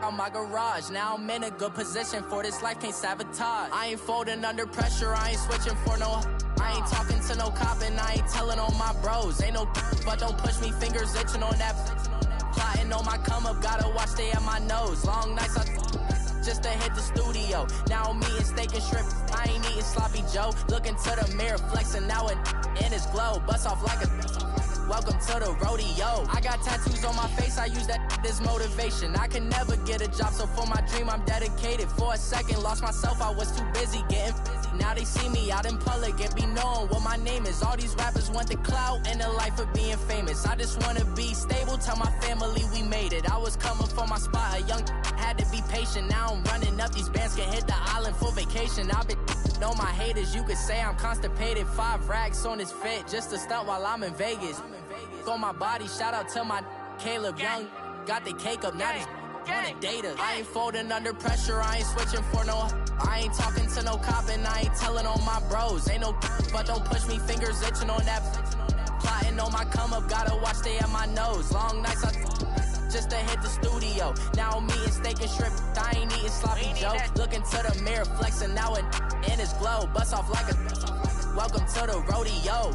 on my garage. Now I'm in a good position for this life, can't sabotage. I ain't folding under pressure, I ain't switching for no. I ain't talking to no cop and I ain't telling on my bros. Ain't no but don't push me, fingers itching on that. Plotting on my come up, gotta watch stay at my nose. Long nights just to hit the studio. Now I'm eating steak and shrimp, I ain't eating sloppy Joe. Looking to the mirror, flexing now and in his glow. Bust off like a welcome to the rodeo. I got tattoos on my face, I use that as motivation. I can never get a job, so for my dream I'm dedicated. For a second, lost myself, I was too busy getting now they see me out in public and be knowing what my name is. All these rappers want the clout and the life of being famous. I just wanna be stable, tell my family we made it. I was coming for my spot, a young had to be patient. Now I'm running up, these bands can hit the island for vacation. I've been know my haters, you could say I'm constipated. 5 racks on his fit, just to stunt while I'm in Vegas. On my body, shout out to my Caleb Young. Got the cake up, now these on the data. I ain't folding under pressure, I ain't switching for no. I ain't talking to no cop and I ain't telling on my bros. Ain't no but don't push me, fingers itching on that. Plotting on my come up, gotta watch stay at my nose. Long nights I just to hit the studio. Now I'm eating steak and shrimp, I ain't eating sloppy Joe. Looking to the mirror, flexing now and in his glow. Bust off like a welcome to the rodeo.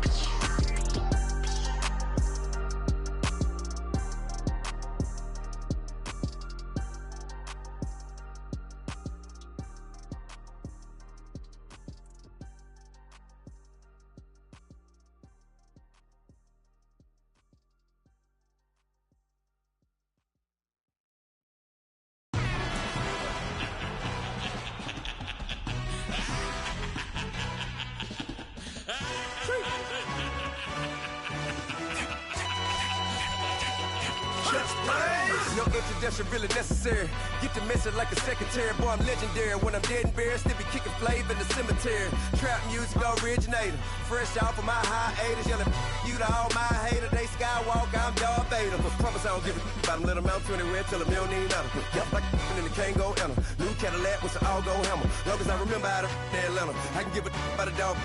No introduction really necessary. Get the message like a secretary. Boy, I'm legendary. When I'm dead and buried, still be kicking flavor in the cemetery. Trap music originator. Fresh off of my hiatus. Yelling you to all my haters. They skywalk, I'm Darth Vader. Promise I don't give a about them. Let them out to anywhere till them don't need nothing. Yep, like in the Kango enter. New Cadillac with an all-go hammer. Long as I remember how to Atlanta. I can give a about a dog.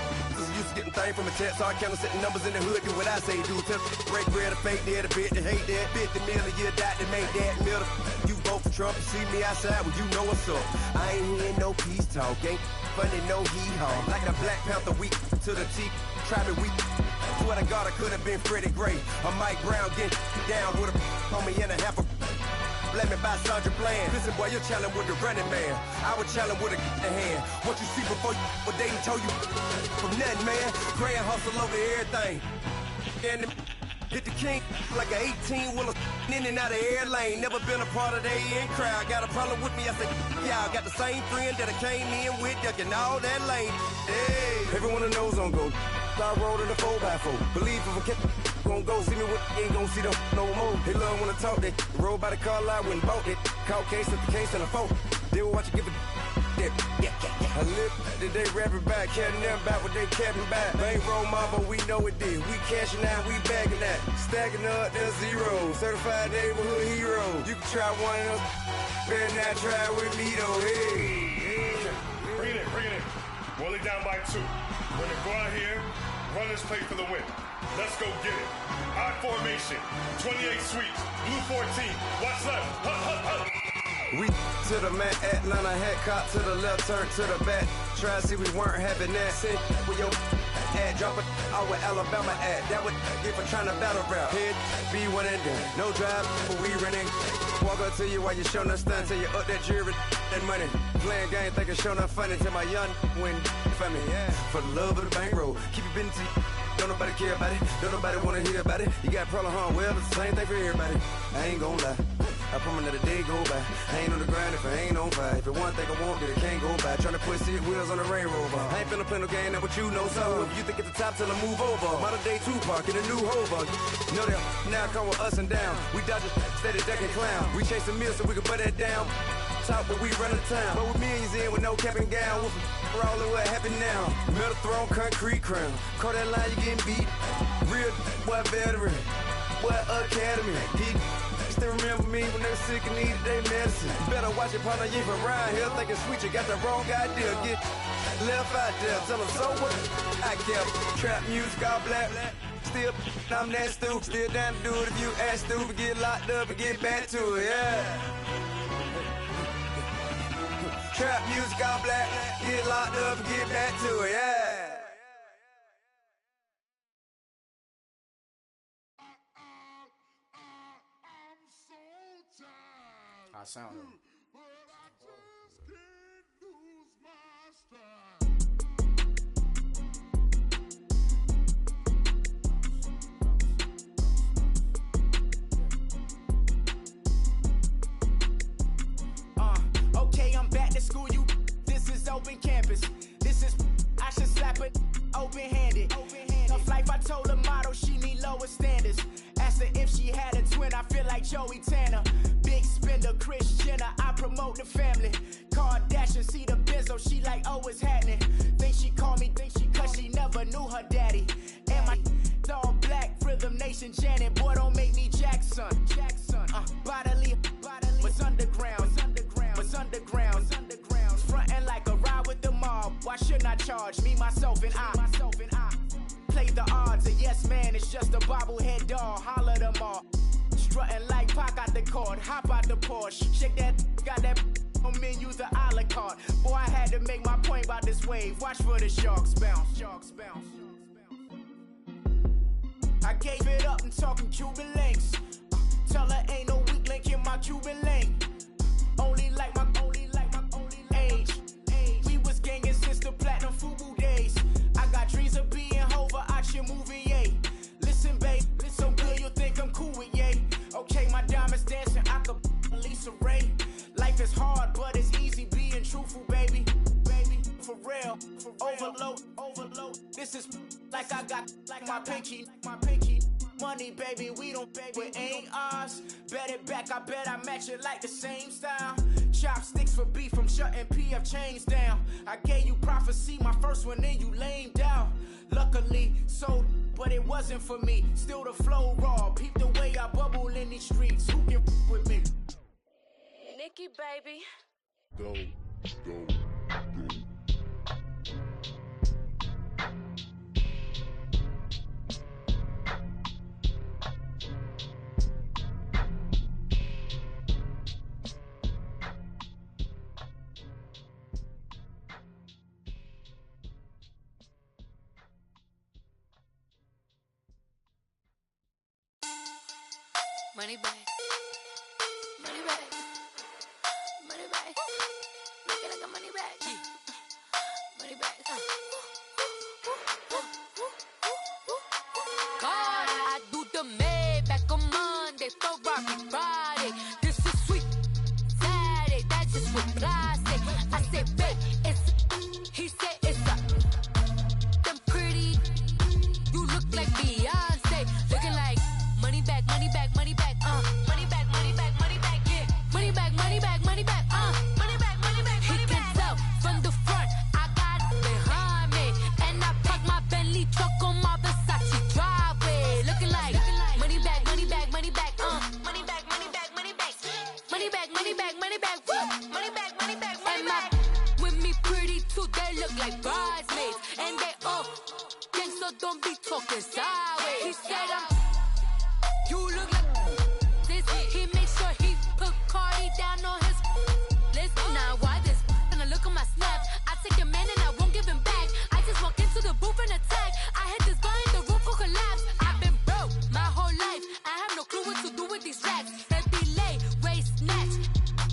Used to getting things from a text. Hard counter setting numbers in the hood. Do what I say, do. Tell break bread, a fake dead, a bit to hate that. 50 million, you died to make that middle. You vote for Trump, you see me outside, well, you know what's up. I ain't hearing no peace talk, ain't funny, no hee-haw. Like the Black Panther week to the teeth, try me weak. Swear to God, I could have been Freddie Gray. Or Mike Brown getting down with a on me and a half a blame me by Sandra Bland. Listen, boy, you're challenging with the running man. I was challenging with a hand. What you see before you, what they told you from nothing, man. Grand hustle over everything. And hit the king like an 18-wheeler in and out of air lane. Never been a part of the in crowd. Got a problem with me, I said, y'all got the same friend that I came in with, ducking all that lane. Hey, everyone that knows on go. I rolled in the 4x4. Believe if I kept gon' go see me with ain't gon' see them no more. They love when I talk, they roll by the car lot when bought it. Call case at the case and a phone. They will watch you give a yeah. I live that they rapping back, caring them back what they capping back. Bankroll mama, we know it did. We cashing out, we bagging that. Stacking up, there's zero. Certified neighborhood hero. You can try one of them, better not try with me though. Hey. Bring it in. Roll it down by 2. We're gonna go out here, run this play for the win. Let's go get it. I formation, 28 sweeps, blue 14. Watch left. Hut. We to the man, Atlanta hat cop to the left, turn to the back. Try to see we weren't having that. Send with your ad, drop it out with Alabama ad. That would get for trying to battle rap. Head, be one and done. No drive, but we running. Walk up to you while you show no stun till you up that jewelry and money. Playing game, thinking show not funny till my young win for me. Yeah. For the love of the bankroll, keep it business. Don't nobody care about it. Don't nobody wanna hear about it. You got problem, huh? Well, it's the same thing for everybody. I ain't gon' lie. I promise that a day go by. I ain't on the grind if I ain't on fire. If it one thing I want, then it can't go by. Tryna put 6 wheels on the railroad. I ain't finna play no game, that what you know. So if you think at the top till I move over. Modern day Tupac in a new Hova. Know that now come with us and down. We dodge a steady ducking clown. We chase a meal so we can put that down. Talk, but we run the town. But with millions in with no cap and gown. We're all in what happened now. Metal throne, concrete crown. Call that line, you getting beat. Real, what veteran. What academy. Still remember me when they were sick and needed their medicine. Better watch it, partner, you from around here thinking sweet, you got the wrong idea. Get left out there, tell them so what? I kept trap music all black. Still, I'm that stupid. Still down to do it if you ask stupid. Get locked up and get back to it, yeah. Trap music all black. Get locked up and get back to it, yeah. I sound it. But I just can't lose my style. Joey Tanner. Big spender, Kris Jenner, I promote the family. Kardashian, see the benzo, she like, oh, it's happening. Think she call me, cause she never knew her daddy. And my all black, Rhythm Nation, Janet, boy, don't make me Jackson. Bodily, was underground, was underground. Frontin' like a ride with the mob. Why shouldn't I charge me, myself, and I? Play the odds, a yes man, it's just a bobblehead doll. Holler them all. Strutting like Pac out the court, hop out the Porsche. Shake that, got that on menus, the a la carte. Boy, I had to make my point about this wave. Watch for the sharks bounce. Sharks bounce. I gave it up, I'm talking Cuban links. Tell her ain't no weak link in my Cuban link. Only like my age. We was gangin' since the platinum FUBU days. I got dreams of being Hova out your movie, yay. Listen, babe, so good you'll think I'm cool with yay. Okay, my diamonds dancing, I could Lisa Ray. Life is hard, but it's easy being truthful, baby. For real, overload. This is like I got like my pinky. Money, baby, we don't pay, but ain't ours. Bet it back, I bet I match it like the same style. Chopsticks for beef, I'm shutting PF chains down. I gave you prophecy, my first one, then you lamed out. Luckily, sold, but it wasn't for me. Still the flow raw, peep the way I bubble in these streets. Who can with me? Nikki, baby. Go. Money back. Money back. Money back. Make it like a money back. Money back. God, I do the Maybach on Monday, Ferrari Friday. This is sweet Saturday, that's just what I say. I say, babe, it's he said it's a them pretty. You look like Beyonce, looking like money back, money back, money back, money back, money back, money back, yeah. Money back, money back, money back, money back, money back, money back. He can tell from the front, I got it behind me, and I park my Bentley truck on my Versace driveway, looking like money back, money back, money back, money back, money back, money back, money back, money back, money back, money back, money back, money back. With me pretty too, they look like bridesmaids, and they all gang, so don't be talking sideways. He said you look like this. He make sure he put Cardi down on his list. Now why this? When I look on my snap, I take your man and I won't give him back. I just walk into the booth and attack. I hit this guy in the roof will collapse. I've been broke my whole life. I have no clue what to do with these racks. Heavy lay, waist snatch,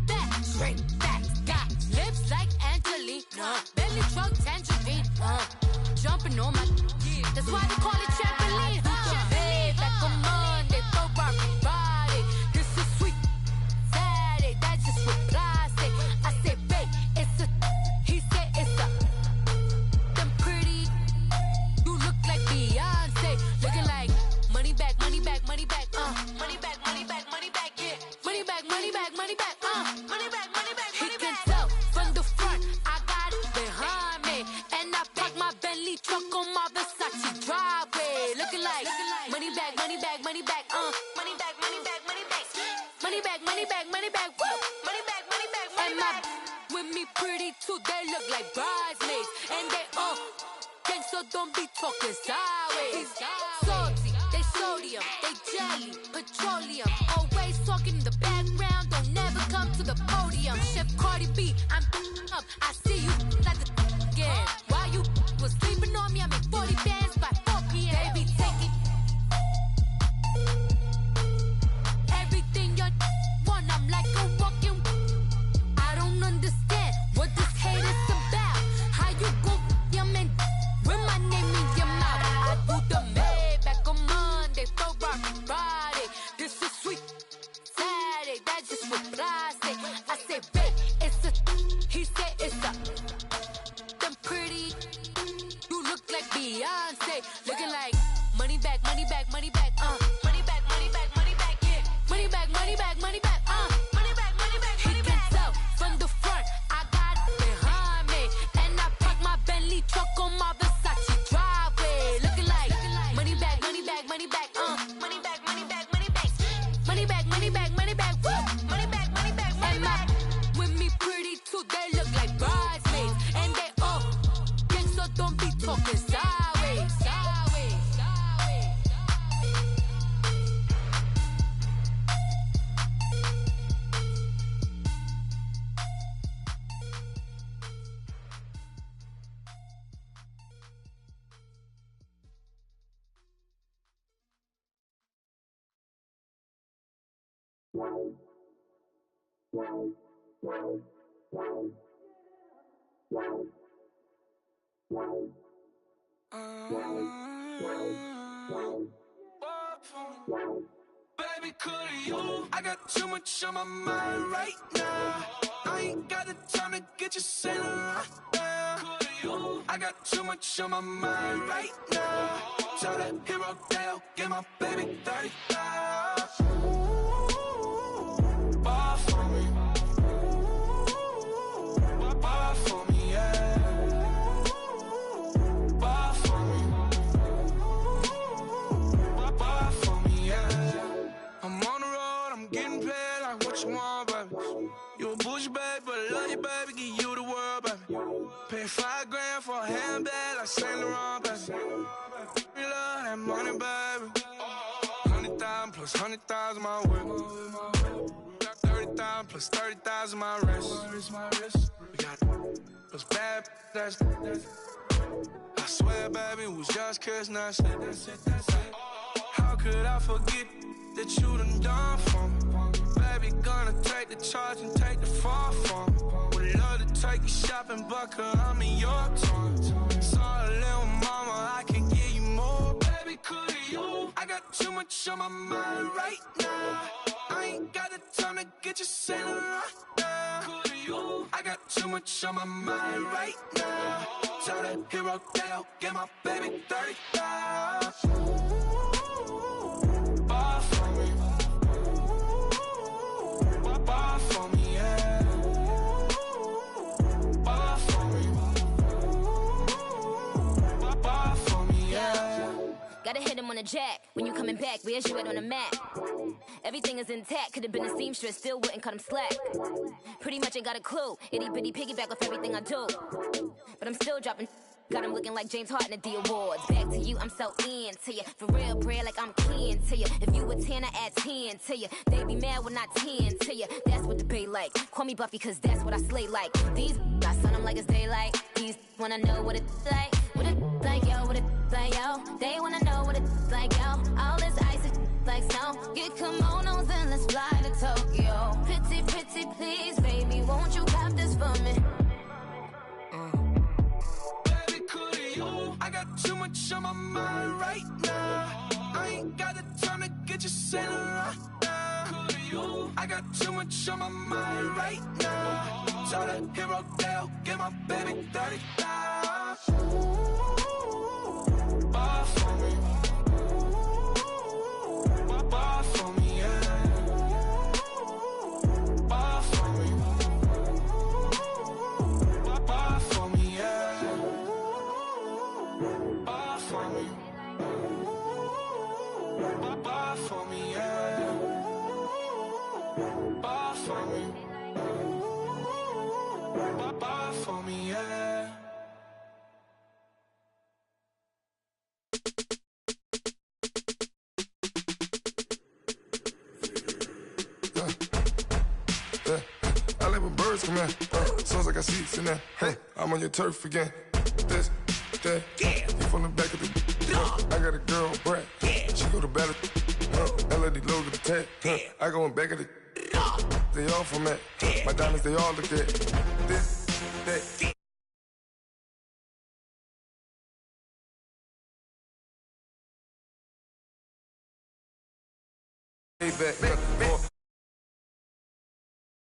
back, straight back. Got lips like Angelina, belly truck tangerine. Jumping on my, that's why they call it trampoline. Back on Monday, Ferrari Friday. This is sweet Saturday, that's just what I say. I say, babe, it's a, he said it's a, them pretty. You look like Beyonce, looking like money back, money back, money back, money back, money back, money back, yeah. Money back, money back, money back, money back, money back. He can tell from the front, I got it behind me, and I park my Bentley truck on my Versace driveway, looking like money back, money back, money back, money back, money back, money back, money back, money back, money back, money back, money back, money back. With me pretty too, they look like bridesmaids, and they all gang, so don't be talking sideways. Salty, they sodium, they jelly, petroleum, always talking in the background, don't never come to the podium. Chef Cardi B, I'm up, I see you like the again. Why you was sleeping on me? I make 40 bands by 4 p.m. Baby, take it. Everything you want, I'm like a walking. I don't understand what this hate is about. How you go, your man, with my name in your mouth. I do the Maybach on Monday, Ferrari Friday. This is sweet Saturday, that's just what I say. I say, babe, it's a, he said it's a. looking sideways. Baby, could you? I got too much on my mind right now. I ain't got the time to get you sailing right now. Could you? I got too much on my mind right now. Tell that hero Dale, get my baby 30,000. Ball for me. Ball for me, yeah. Ball for me. Ball for me, yeah. I'm on the road, I'm getting paid like what you want, baby. You a bougie, baby, but I love you, baby. Give you the world, baby. Pay $5 grand for a handbag like Saint Laurent, baby. We love that money, baby. 100,000 plus 100,000 my whip. 30,000 plus 30,000 my wrist. We got those bad, that's I swear, baby, it was just kiss, that's it. How could I forget that you done for me? Baby, gonna take the charge and take the fall from me. Would love to take you shopping, but I'm in your time. Sorry, little mama, I can give you more. Baby, could you? I got too much on my mind right now. I ain't got the time to get you sailing right now. Could you? I got too much on my mind right now. Tell that hero Dale, get my baby 30,000. Ball for me. Ball for me, yeah. Ball for me. Ball for me, yeah. Gotta hit him on the jack. When you coming back, where's you at on the map? Everything is intact. Could've been a seamstress, still wouldn't cut him slack. Pretty much ain't got a clue. Itty bitty piggyback with everything I do. But I'm still dropping. Got him looking like James Harden at the awards. Back to you, I'm so into you. For real, bread, like I'm keen to you. If you a 10, I add 10 to you. They be mad when I 10 to you. That's what the bay like. Call me Buffy, cause that's what I slay like. These I son them like it's daylight. These wanna know what it's like. What it like, yo, what it like, yo. They wanna know what it's like, yo. All this ice is like snow. Get kimonos and let's fly to Tokyo. Pretty, pretty, please, baby, won't you cop this for me? I got too much on my mind right now. I ain't got the time to get you sailing right now. I got too much on my mind right now. Tell that hero Dale, get my baby 30,000. Ball for me. Ball for me, yeah. Ball for me. Ball for me, yeah. Ball for me. Ball for me, yeah. Ball for me. Ball for me, yeah. I let my birds come in. Sounds like I see seats in there. Hey, I'm on your turf again. This, that, you from the back of the. I got a girl, Brad. She go to battle. LED logo the tag. I go in back of the. They all from that. My diamonds, they all look at. This, that. Hey, back.